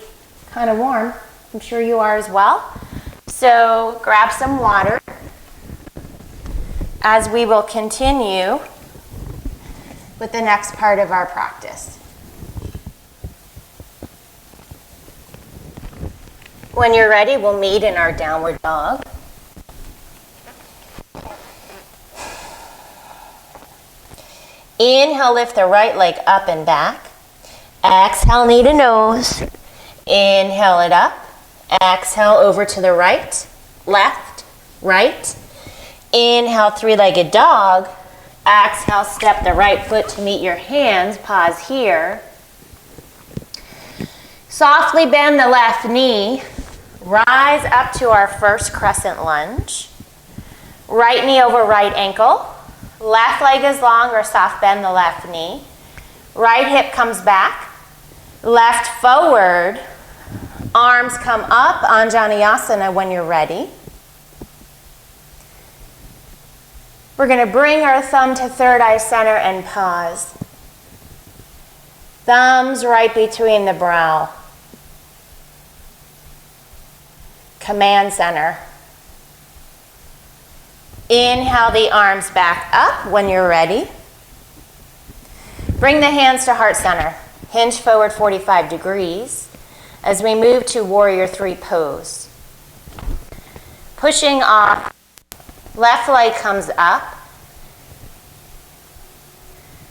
kind of warm. I'm sure you are as well. So grab some water as we will continue with the next part of our practice. When you're ready, we'll meet in our downward dog. Inhale, lift the right leg up and back. Exhale, knee to nose. Inhale it up. Exhale over to the right, left, right. Inhale, three-legged dog. Exhale, step the right foot to meet your hands. Pause here. Softly bend the left knee. Rise up to our first crescent lunge. Right knee over right ankle. Left leg is long or soft bend the left knee. Right hip comes back. Left forward. Arms come up, Anjaneyasana when you're ready. We're going to bring our thumb to third eye center and pause. Thumbs right between the brow. Command center. Inhale the arms back up when you're ready. Bring the hands to heart center. Hinge forward 45 degrees. As we move to warrior 3 pose. Pushing off, left leg comes up.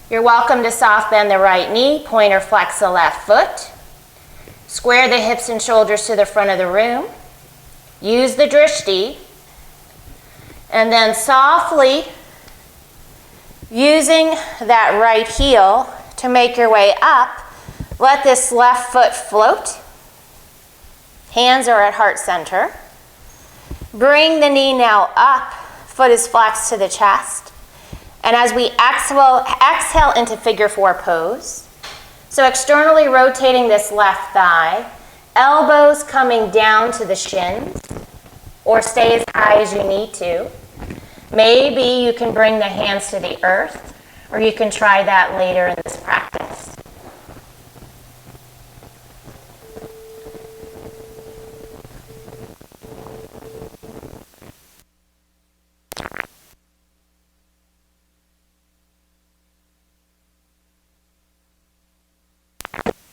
You're welcome to soft bend the right knee, point or flex the left foot. Square the hips and shoulders to the front of the room. Use the drishti. And then softly, using that right heel to make your way up, let this left foot float. Hands are at heart center. Bring the knee now up. Foot is flexed to the chest. And as we exhale into figure 4 pose. So externally rotating this left thigh, elbows coming down to the shins, or stay as high as you need to. Maybe you can bring the hands to the earth, or you can try that later in this practice.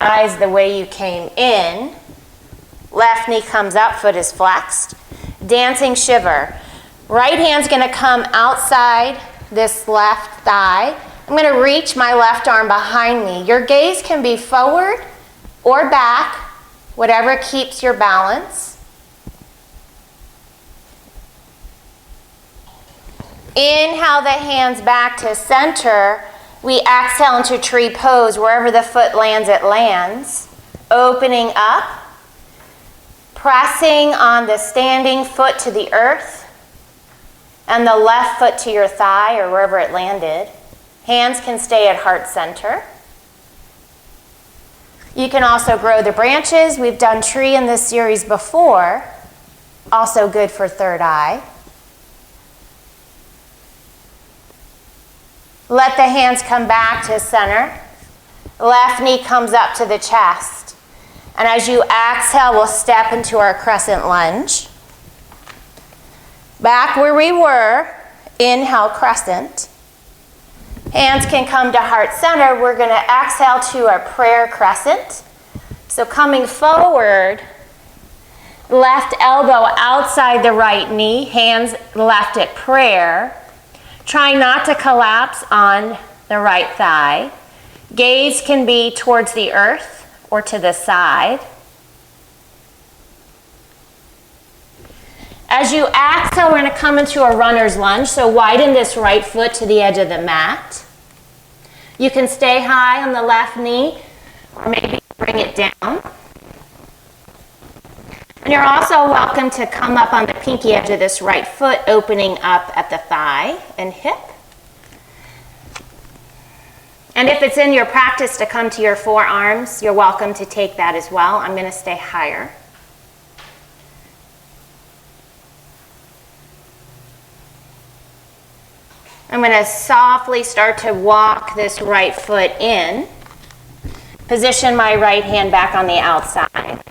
Eyes the way you came in. Left knee comes up, foot is flexed. Dancing shiver. Right hand's going to come outside this left thigh. I'm going to reach my left arm behind me. Your gaze can be forward or back, whatever keeps your balance. Inhale the hands back to center. We exhale into tree pose. Wherever the foot lands, it lands. Opening up. Pressing on the standing foot to the earth. And the left foot to your thigh or wherever it landed. Hands can stay at heart center. You can also grow the branches. We've done tree in this series before. Also good for third eye. Let the hands come back to center. Left knee comes up to the chest. And as you exhale, we'll step into our crescent lunge. Back where we were, inhale crescent. Hands can come to heart center. We're going to exhale to our prayer crescent. So coming forward, left elbow outside the right knee, hands left at prayer. Trying not to collapse on the right thigh. Gaze can be towards the earth or to the side. As you exhale, we're going to come into a runner's lunge. So widen this right foot to the edge of the mat. You can stay high on the left knee or maybe bring it down. And you're also welcome to come up on the pinky edge of this right foot, opening up at the thigh and hip. And if it's in your practice to come to your forearms, you're welcome to take that as well. I'm going to stay higher. I'm going to softly start to walk this right foot in. Position my right hand back on the outside.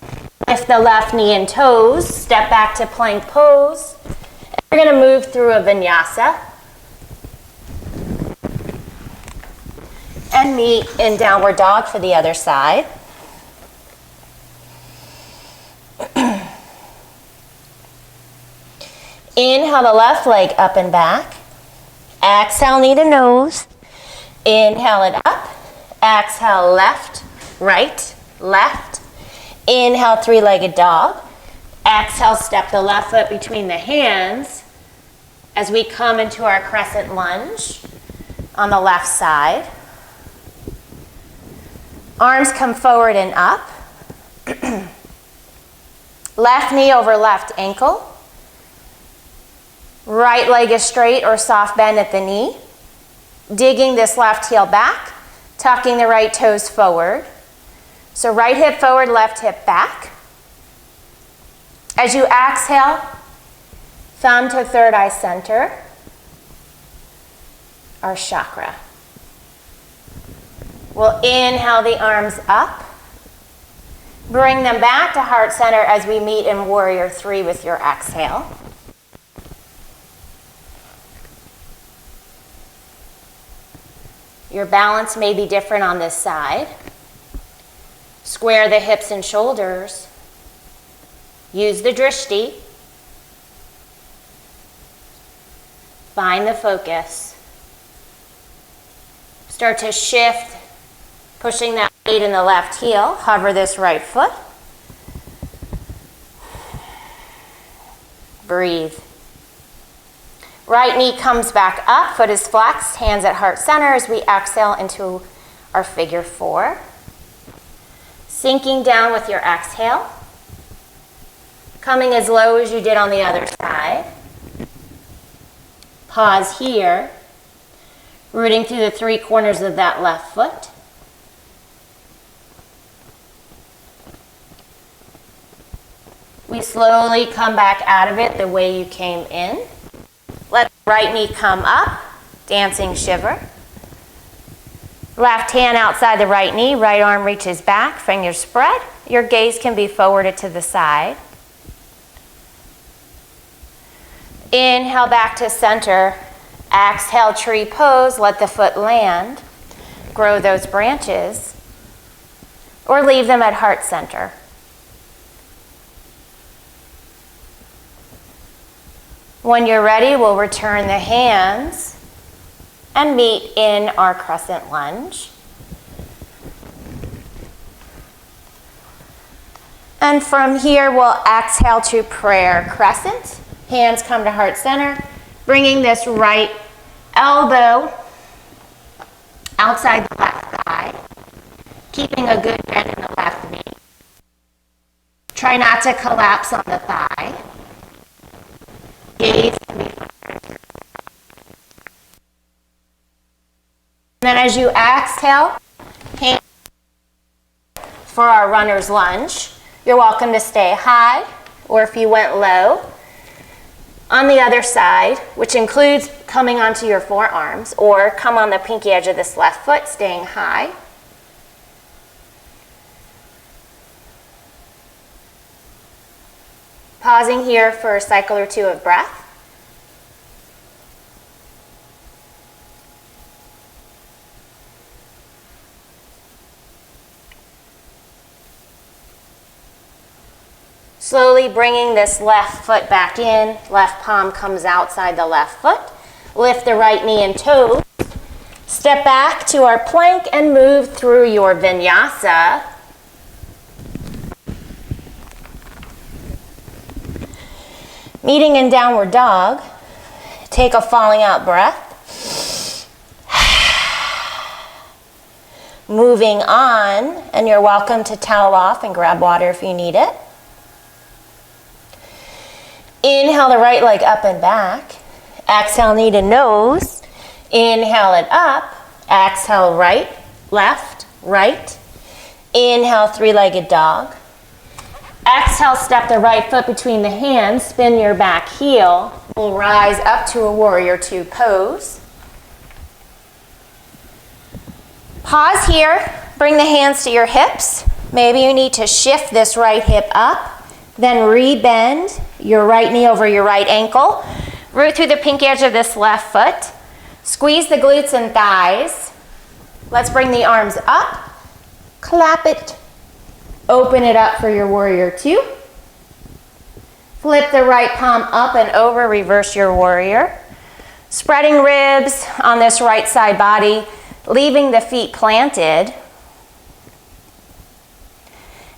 Lift the left knee and toes, step back to plank pose. And we're going to move through a vinyasa. And meet in downward dog for the other side. Inhale the left leg up and back. Exhale knee to nose. Inhale it up. Exhale left, right, left. Inhale, three-legged dog. Exhale, step the left foot between the hands as we come into our crescent lunge on the left side. Arms come forward and up. Left knee over left ankle. Right leg is straight or soft bend at the knee. Digging this left heel back, tucking the right toes forward. So right hip forward, left hip back. As you exhale, thumb to third eye center, our chakra. We'll inhale the arms up. Bring them back to heart center as we meet in warrior 3 with your exhale. Your balance may be different on this side. Square the hips and shoulders. Use the drishti. Find the focus. Start to shift, pushing that weight in the left heel. Hover this right foot. Breathe. Right knee comes back up, foot is flexed, hands at heart center as we exhale into our figure 4. Sinking down with your exhale. Coming as low as you did on the other side. Pause here. Rooting through the 3 corners of that left foot. We slowly come back out of it the way you came in. Let the right knee come up, dancing shiver. Left hand outside the right knee, right arm reaches back, fingers spread. Your gaze can be forwarded to the side. Inhale back to center. Exhale, tree pose, let the foot land. Grow those branches. Or leave them at heart center. When you're ready, we'll return the hands and meet in our crescent lunge. And from here, we'll exhale to prayer crescent. Hands come to heart center, bringing this right elbow outside the left thigh, keeping a good bend in the left knee. Try not to collapse on the thigh. Gaze can be forward. And then as you exhale, hands for our runner's lunge. You're welcome to stay high, or if you went low, on the other side, which includes coming onto your forearms, or come on the pinky edge of this left foot, staying high. Pausing here for a cycle or 2 of breath. Slowly bringing this left foot back in, left palm comes outside the left foot. Lift the right knee and toes. Step back to our plank and move through your Vinyasa. Meeting in downward dog. Take a falling out breath. Moving on, and you're welcome to towel off and grab water if you need it. Inhale the right leg up and back. Exhale knee to nose. Inhale it up. Exhale right, left, right. Inhale 3-legged dog. Exhale, step the right foot between the hands. Spin your back heel. We'll rise up to a warrior 2 pose. Pause here. Bring the hands to your hips. Maybe you need to shift this right hip up. Then rebend your right knee over your right ankle. Root through the pink edge of this left foot. Squeeze the glutes and thighs. Let's bring the arms up. Clap it. Open it up for your warrior 2. Flip the right palm up and over, reverse your warrior. Spreading ribs on this right side body, leaving the feet planted.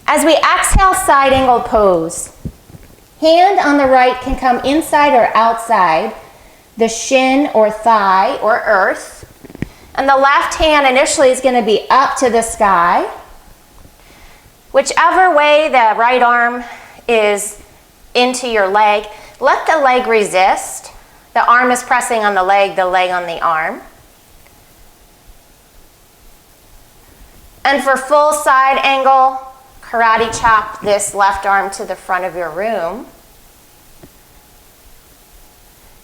As we exhale, side angle pose. Hand on the right can come inside or outside the shin or thigh or earth. And the left hand initially is going to be up to the sky. Whichever way the right arm is into your leg, let the leg resist. The arm is pressing on the leg on the arm. And for full side angle, karate chop this left arm to the front of your room.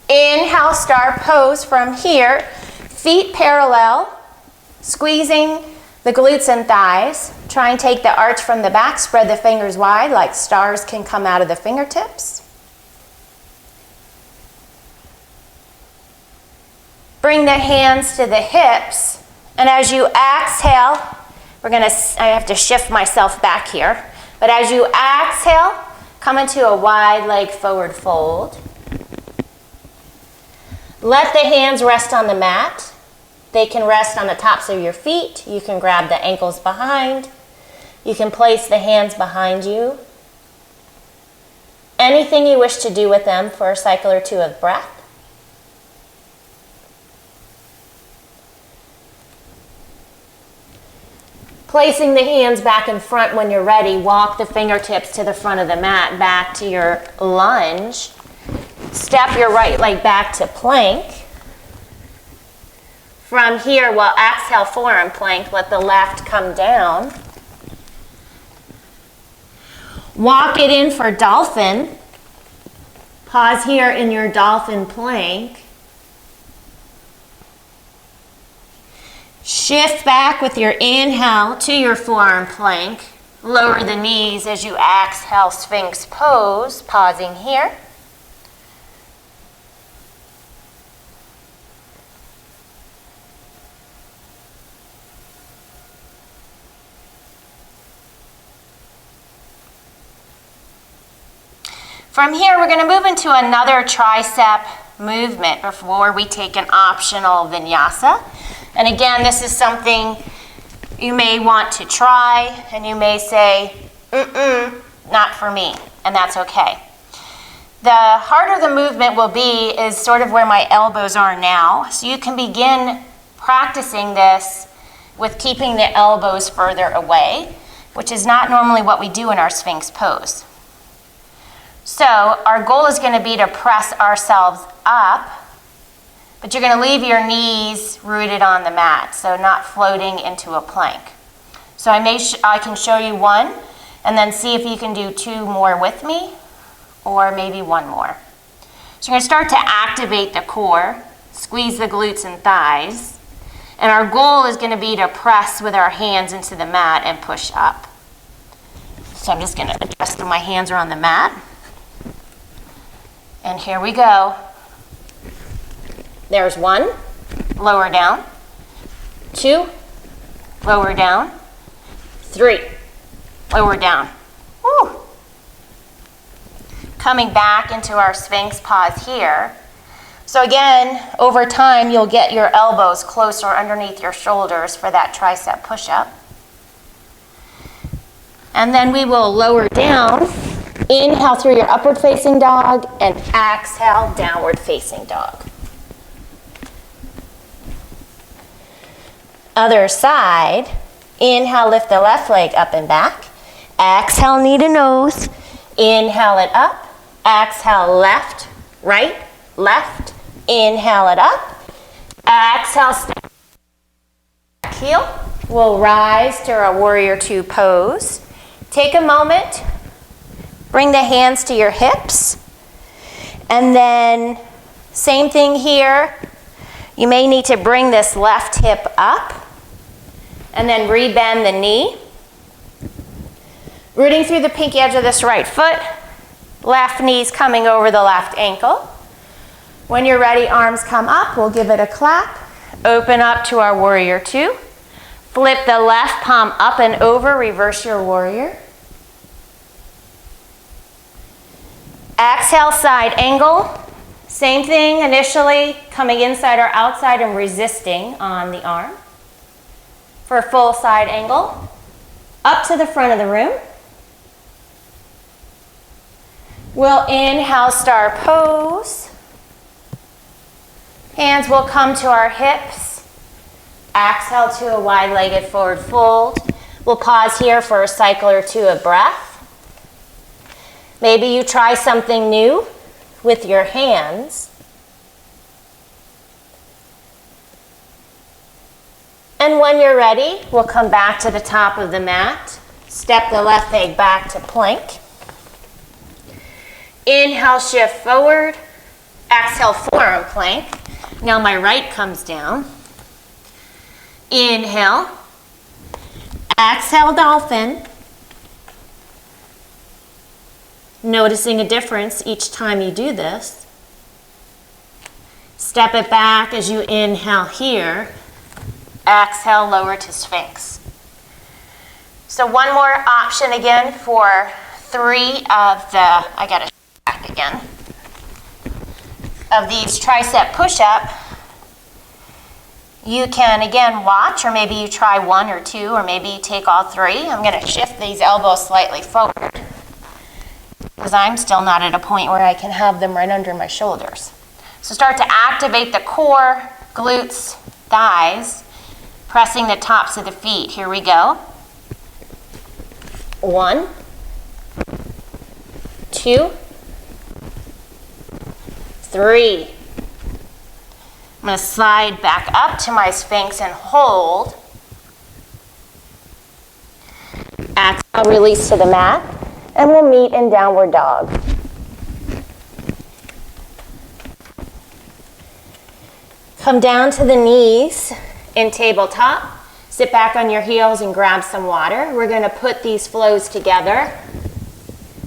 Inhale, star pose from here. Feet parallel, squeezing the glutes and thighs. Try and take the arch from the back. Spread the fingers wide like stars can come out of the fingertips. Bring the hands to the hips. And as you exhale, I have to shift myself back here. But as you exhale, come into a wide leg forward fold. Let the hands rest on the mat. They can rest on the tops of your feet. You can grab the ankles behind. You can place the hands behind you. anything you wish to do with them for a cycle or two of breath. Placing the hands back in front when you're ready, walk the fingertips to the front of the mat, back to your lunge. Step your right leg back to plank. From here, we'll exhale forearm plank, let the left come down. Walk it in for dolphin. Pause here in your dolphin plank. Shift back with your inhale to your forearm plank. Lower the knees as you exhale, Sphinx pose, pausing here. From here, we're going to move into another tricep movement before we take an optional vinyasa. And again, this is something you may want to try, and you may say, not for me, and that's okay. The harder the movement will be is sort of where my elbows are now. So you can begin practicing this with keeping the elbows further away, which is not normally what we do in our Sphinx pose. So our goal is going to be to press ourselves up, but you're going to leave your knees rooted on the mat, so not floating into a plank. So I can show you one, and then see if you can do two more with me, or maybe one more. So you're going to start to activate the core, squeeze the glutes and thighs, and our goal is going to be to press with our hands into the mat and push up. So I'm just going to adjust that my hands are on the mat. And here we go. There's one, lower down, two, lower down, three, lower down. Woo. Coming back into our Sphinx pause here. So again, over time, you'll get your elbows closer underneath your shoulders for that tricep push-up. And then we will lower down. Inhale through your upward facing dog and exhale downward facing dog. Other side. Inhale, lift the left leg up and back. Exhale, knee to nose. Inhale it up. Exhale, left, right, left. Inhale it up. Exhale, step back, heel. We'll rise to our warrior two pose. Take a moment. Bring the hands to your hips. And then same thing here. You may need to bring this left hip up and then rebend the knee. Rooting through the pinky edge of this right foot. Left knee's coming over the left ankle. When you're ready, arms come up. We'll give it a clap. Open up to our warrior two. Flip the left palm up and over. Reverse your warrior. Exhale, side angle. Same thing initially, coming inside or outside and resisting on the arm. For a full side angle. Up to the front of the room. We'll inhale, star pose. Hands will come to our hips. Exhale to a wide-legged forward fold. We'll pause here for a cycle or two of breath. Maybe you try something new with your hands. And when you're ready, we'll come back to the top of the mat. Step the left leg back to plank. Inhale, shift forward. Exhale, forearm plank. Now my right comes down. Inhale. Exhale, dolphin. Noticing a difference each time you do this. Step it back as you inhale here. Exhale, lower to Sphinx. So one more option again for three of the, I gotta back again, of these tricep push-up. You can again watch, or maybe you try one or two, or maybe you take all three. I'm gonna shift these elbows slightly forward. because I'm still not at a point where I can have them right under my shoulders. So start to activate the core, glutes, thighs, pressing the tops of the feet. Here we go. 1, 2, 3. I'm going to slide back up to my Sphinx and hold. Exhale, release to the mat, and we'll meet in downward dog. Come down to the knees in tabletop. Sit back on your heels and grab some water. We're going to put these flows together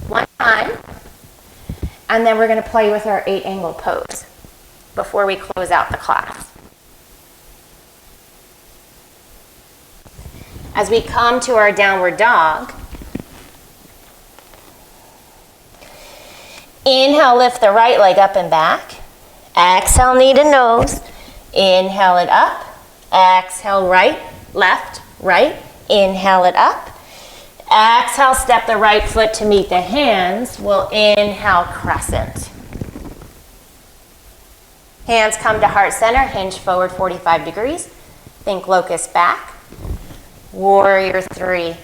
one time, and then we're going to play with our 8-angle pose before we close out the class. As we come to our downward dog, inhale, lift the right leg up and back. Exhale, knee to nose. Inhale it up. Exhale, right, left, right. Inhale it up. Exhale, step the right foot to meet the hands. We'll inhale, crescent. Hands come to heart center, hinge forward 45 degrees. Think locust back. Warrior 3.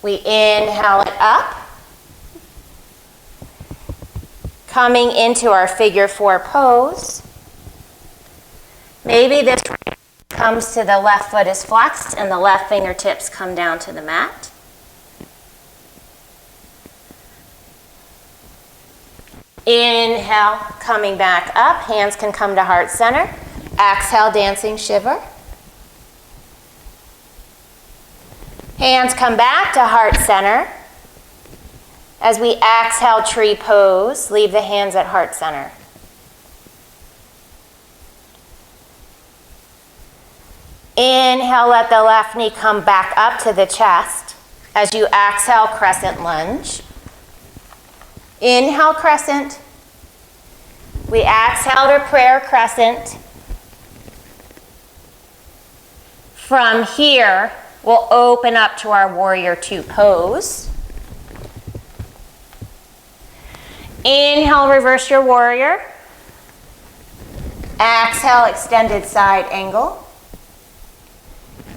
We inhale it up. Coming into our figure 4 pose. Maybe this comes to the left foot is flexed and the left fingertips come down to the mat. Inhale, coming back up. Hands can come to heart center. Exhale, dancing shiver. Hands come back to heart center. As we exhale, tree pose, leave the hands at heart center. Inhale, let the left knee come back up to the chest. As you exhale, crescent lunge. Inhale, crescent. We exhale to prayer crescent. From here, we'll open up to our warrior 2 pose. Inhale, reverse your warrior. Exhale, extended side angle.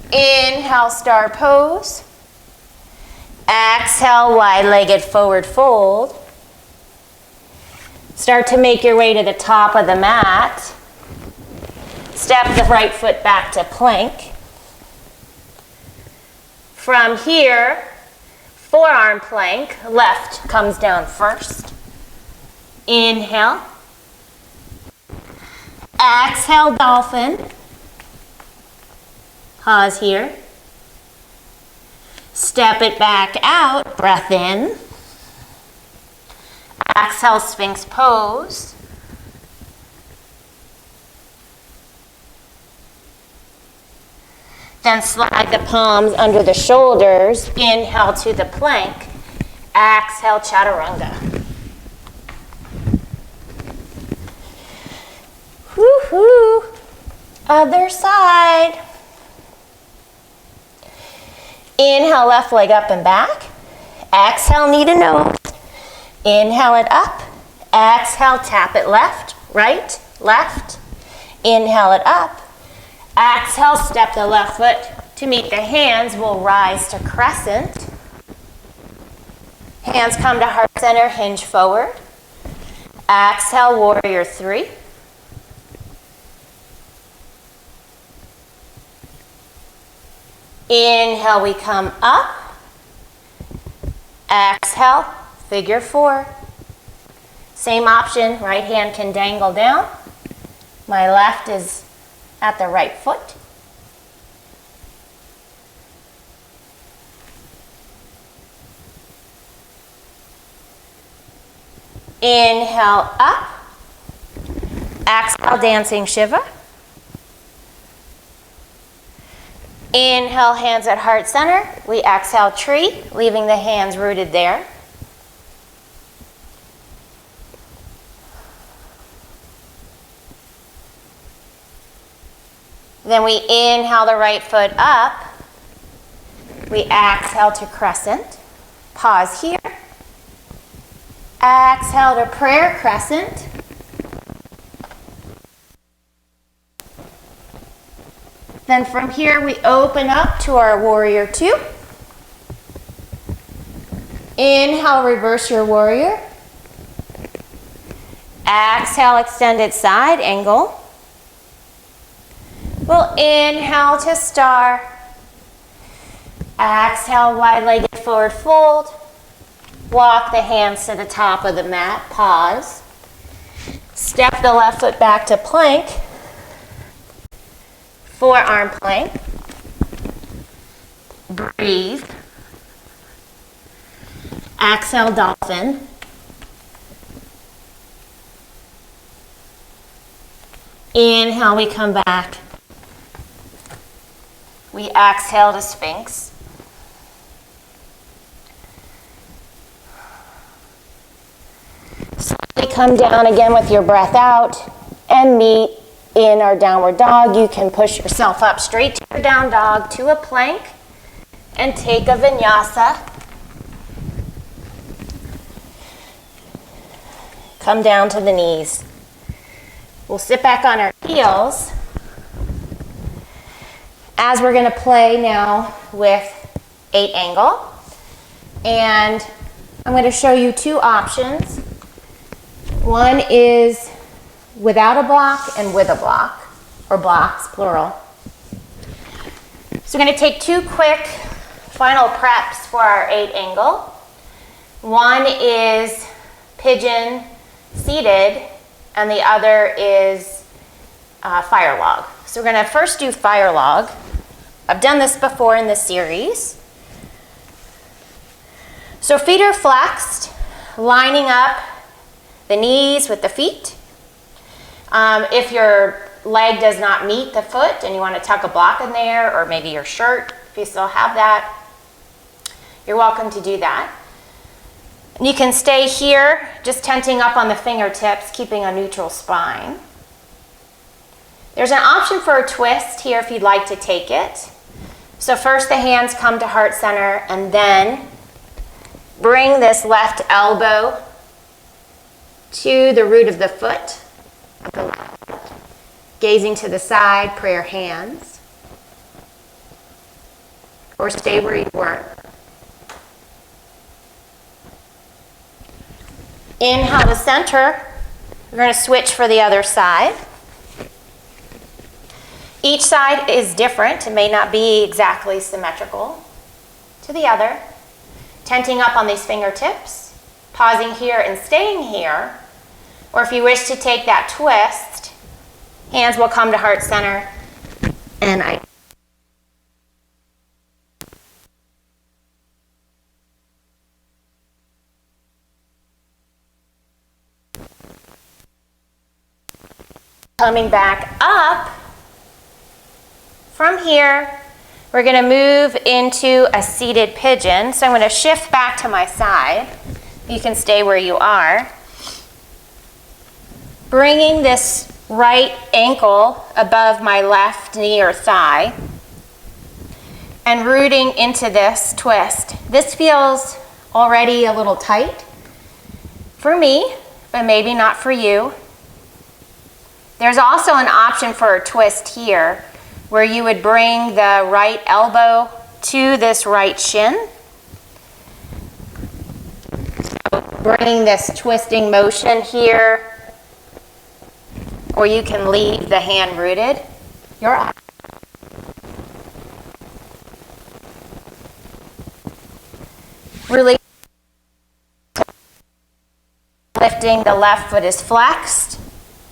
Inhale, star pose. Exhale, wide-legged forward fold. Start to make your way to the top of the mat. Step the right foot back to plank. From here, forearm plank, left comes down first. Inhale. Exhale, dolphin. Pause here. Step it back out, breath in. Exhale, Sphinx pose. Then slide the palms under the shoulders. Inhale to the plank. Exhale, chaturanga. Woo-hoo. Other side. Inhale, left leg up and back. Exhale, knee to nose. Inhale it up. Exhale, tap it left, right, left. Inhale it up. Exhale, step the left foot to meet the hands. We'll rise to crescent. Hands come to heart center, hinge forward. Exhale, warrior 3. Inhale, we come up. Exhale, figure 4. Same option, right hand can dangle down. My left is at the right foot. Inhale, up. Exhale, dancing shiva. Inhale, hands at heart center. We exhale, tree, leaving the hands rooted there. Then we inhale the right foot up. We exhale to crescent. Pause here. Exhale to prayer crescent. Then from here we open up to our warrior two. Inhale, reverse your warrior. Exhale, extended side angle. We'll inhale to star. Exhale, wide-legged forward fold. Walk the hands to the top of the mat. Pause. Step the left foot back to plank. Forearm plank. Breathe. Exhale, dolphin. Inhale, we come back. We exhale to Sphinx. Slowly come down again with your breath out and meet in our downward dog. You can push yourself up straight to your down dog to a plank and take a vinyasa. Come down to the knees. We'll sit back on our heels as we're going to play now with 8 angle. And I'm going to show you 2 options. One is without a block and with a block, or blocks, plural. So we're going to take 2 quick final preps for our 8 angle. One is pigeon seated, and the other is fire log. So we're going to first do fire log. I've done this before in the series. So feet are flexed, lining up the knees with the feet. If your leg does not meet the foot and you want to tuck a block in there, or maybe your shirt, if you still have that, you're welcome to do that. And you can stay here, just tenting up on the fingertips, keeping a neutral spine. There's an option for a twist here if you'd like to take it. So first the hands come to heart center, and then bring this left elbow to the root of the foot. Gazing to the side, prayer hands. Or stay where you were. Inhale to center. We're going to switch for the other side. Each side is different. It may not be exactly symmetrical to the other. Tenting up on these fingertips. Pausing here and staying here. Or if you wish to take that twist, hands will come to heart center. And coming back up. From here, we're going to move into a seated pigeon. So I'm going to shift back to my side. You can stay where you are. Bringing this right ankle above my left knee or thigh. And rooting into this twist. This feels already a little tight for me, but maybe not for you. There's also an option for a twist here, where you would bring the right elbow to this right shin. So bringing this twisting motion here, or you can leave the hand rooted. Really lifting, the left foot is flexed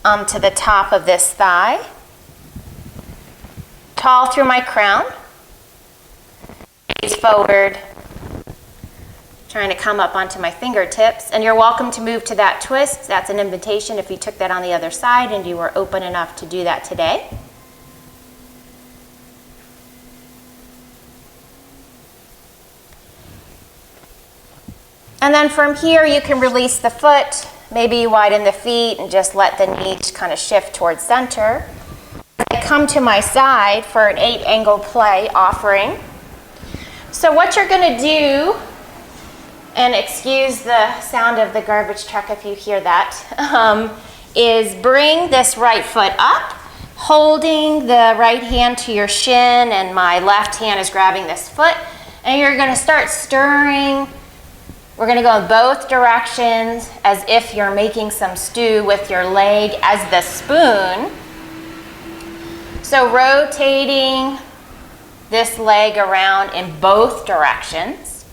to the top of this thigh. Tall through my crown. Gaze forward. Trying to come up onto my fingertips. And you're welcome to move to that twist. That's an invitation if you took that on the other side and you were open enough to do that today. And then from here you can release the foot. Maybe you widen the feet and just let the knees kind of shift towards center. I come to my side for an 8 angle play offering. So what you're going to do, and excuse the sound of the garbage truck if you hear that, is bring this right foot up, holding the right hand to your shin, and my left hand is grabbing this foot, and you're going to start stirring. We're going to go in both directions as if you're making some stew with your leg as the spoon. So rotating this leg around in both directions.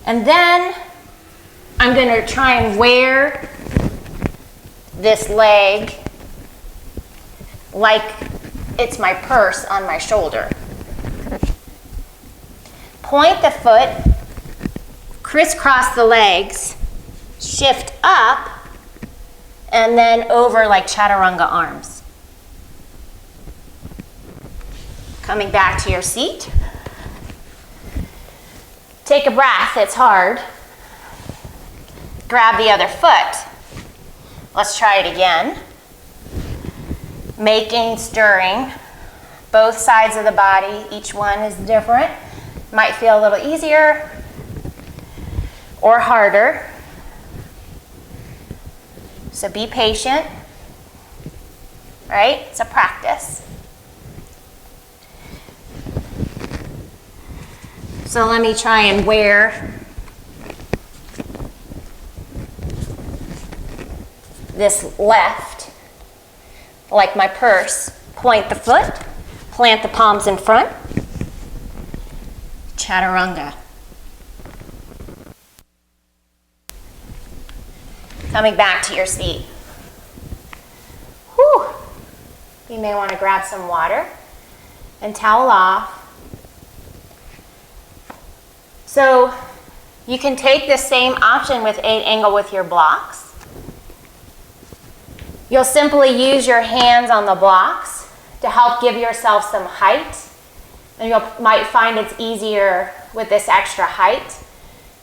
And then I'm going to try and wear this leg like it's my purse on my shoulder. Point the foot, crisscross the legs, shift up, and then over like chaturanga arms. Coming back to your seat. Take a breath, it's hard. Grab the other foot. Let's try it again. Making, stirring, both sides of the body. Each one is different. Might feel a little easier or harder. So be patient, right? It's a practice. So let me try and wear this left like my purse. Point the foot, plant the palms in front. Chaturanga. Coming back to your seat. Whew. You may want to grab some water and towel off. So you can take the same option with 8 angle with your blocks. You'll simply use your hands on the blocks to help give yourself some height. And you might find it's easier with this extra height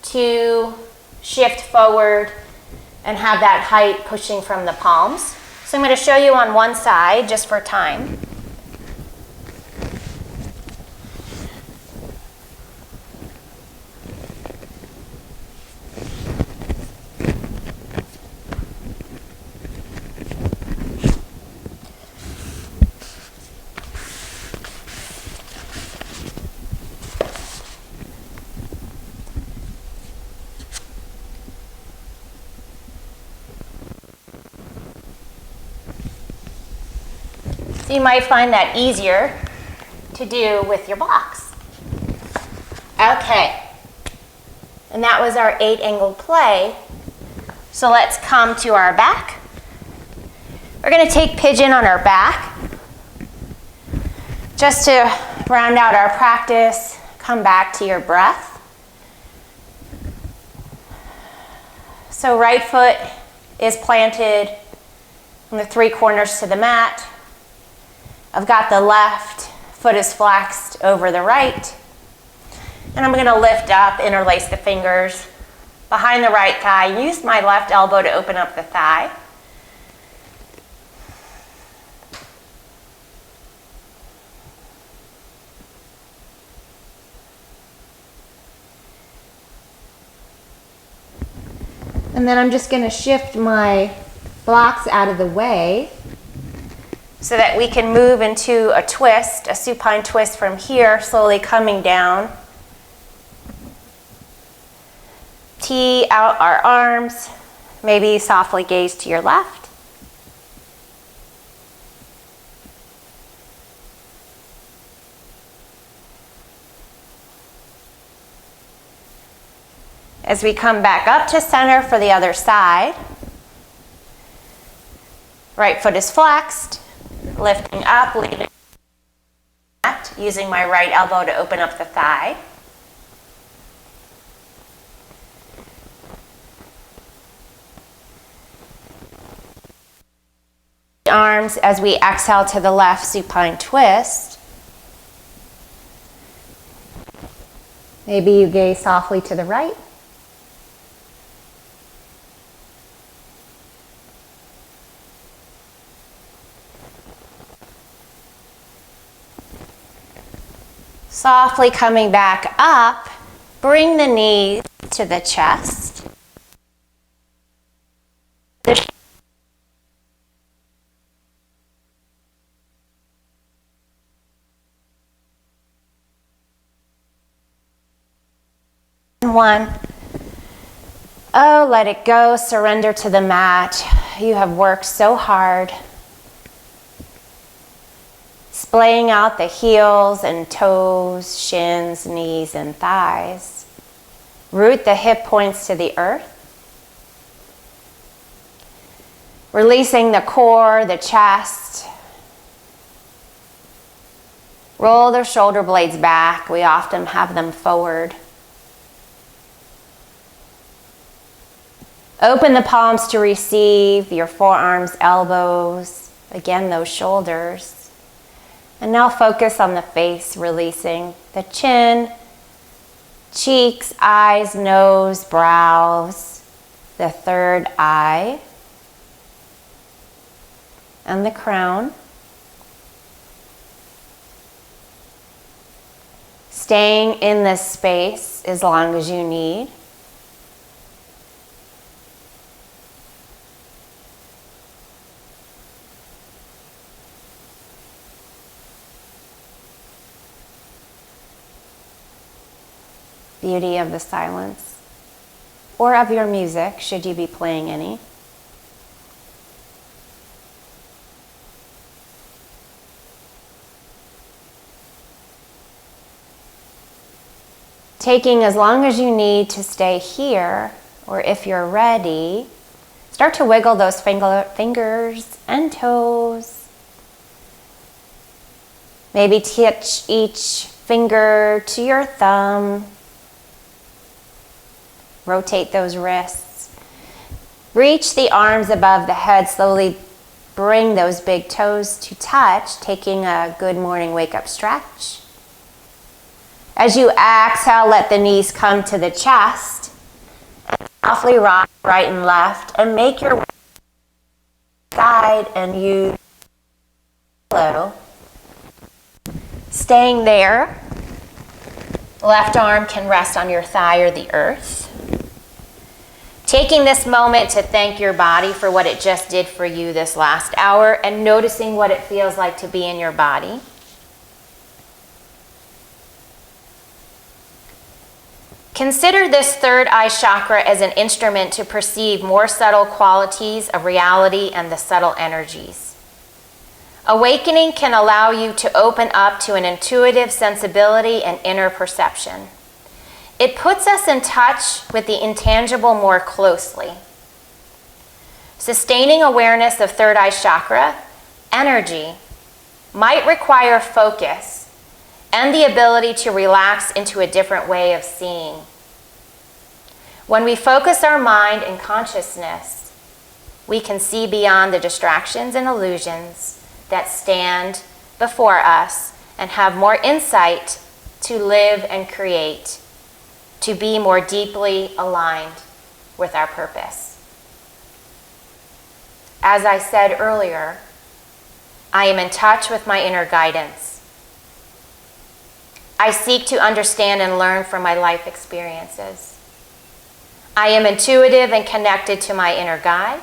to shift forward and have that height pushing from the palms. So I'm going to show you on one side just for time. You might find that easier to do with your blocks. Okay, and that was our 8 angle play. So let's come to our back. We're going to take pigeon on our back. Just to round out our practice, come back to your breath. So right foot is planted on the 3 corners to the mat. I've got the left foot is flexed over the right. And I'm going to lift up, interlace the fingers behind the right thigh. Use my left elbow to open up the thigh. And then I'm just going to shift my blocks out of the way so that we can move into a twist, a supine twist from here, slowly coming down. Tee out our arms, maybe softly gaze to your left. As we come back up to center for the other side, right foot is flexed. Lifting up, leaving that, using my right elbow to open up the thigh. Arms as we exhale to the left, supine twist. Maybe you gaze softly to the right. Softly coming back up, bring the knees to the chest. One. Oh, let it go. Surrender to the mat. You have worked so hard. Splaying out the heels and toes, shins, knees, and thighs. Root the hip points to the earth. Releasing the core, the chest. Roll the shoulder blades back. We often have them forward. Open the palms to receive your forearms, elbows, again those shoulders. And now focus on the face, releasing the chin, cheeks, eyes, nose, brows, the third eye, and the crown. Staying in this space as long as you need. Beauty of the silence, or of your music, should you be playing any. Taking as long as you need to stay here, or if you're ready, start to wiggle those fingers and toes. Maybe touch each finger to your thumb. Rotate those wrists. Reach the arms above the head. Slowly bring those big toes to touch, taking a good morning wake-up stretch. As you exhale, let the knees come to the chest. Softly rock right and left, and make your way side and use pillow. Staying there. Left arm can rest on your thigh or the earth. Taking this moment to thank your body for what it just did for you this last hour and noticing what it feels like to be in your body. Consider this third eye chakra as an instrument to perceive more subtle qualities of reality and the subtle energies. Awakening can allow you to open up to an intuitive sensibility and inner perception. It puts us in touch with the intangible more closely. Sustaining awareness of third eye chakra, energy, might require focus and the ability to relax into a different way of seeing. When we focus our mind and consciousness, we can see beyond the distractions and illusions that stand before us and have more insight to live and create, to be more deeply aligned with our purpose. As I said earlier, I am in touch with my inner guidance. I seek to understand and learn from my life experiences. I am intuitive and connected to my inner guide.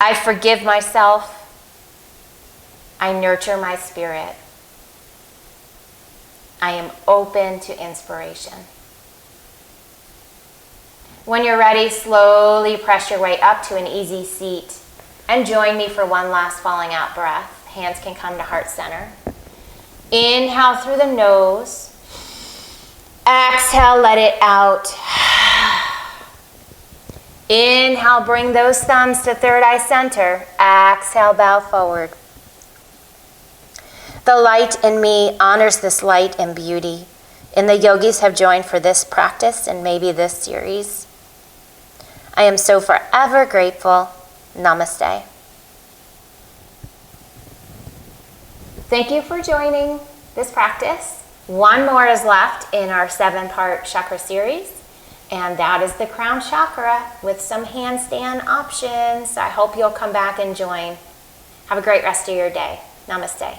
I forgive myself. I nurture my spirit. I am open to inspiration. When you're ready, slowly press your way up to an easy seat and join me for one last falling out breath. Hands can come to heart center. Inhale through the nose. Exhale, let it out. Inhale, bring those thumbs to third eye center. Exhale, bow forward. The light in me honors this light and beauty. And the yogis have joined for this practice and maybe this series. I am so forever grateful. Namaste. Thank you for joining this practice. One more is left in our 7-part chakra series, and that is the crown chakra with some handstand options. I hope you'll come back and join. Have a great rest of your day. Namaste.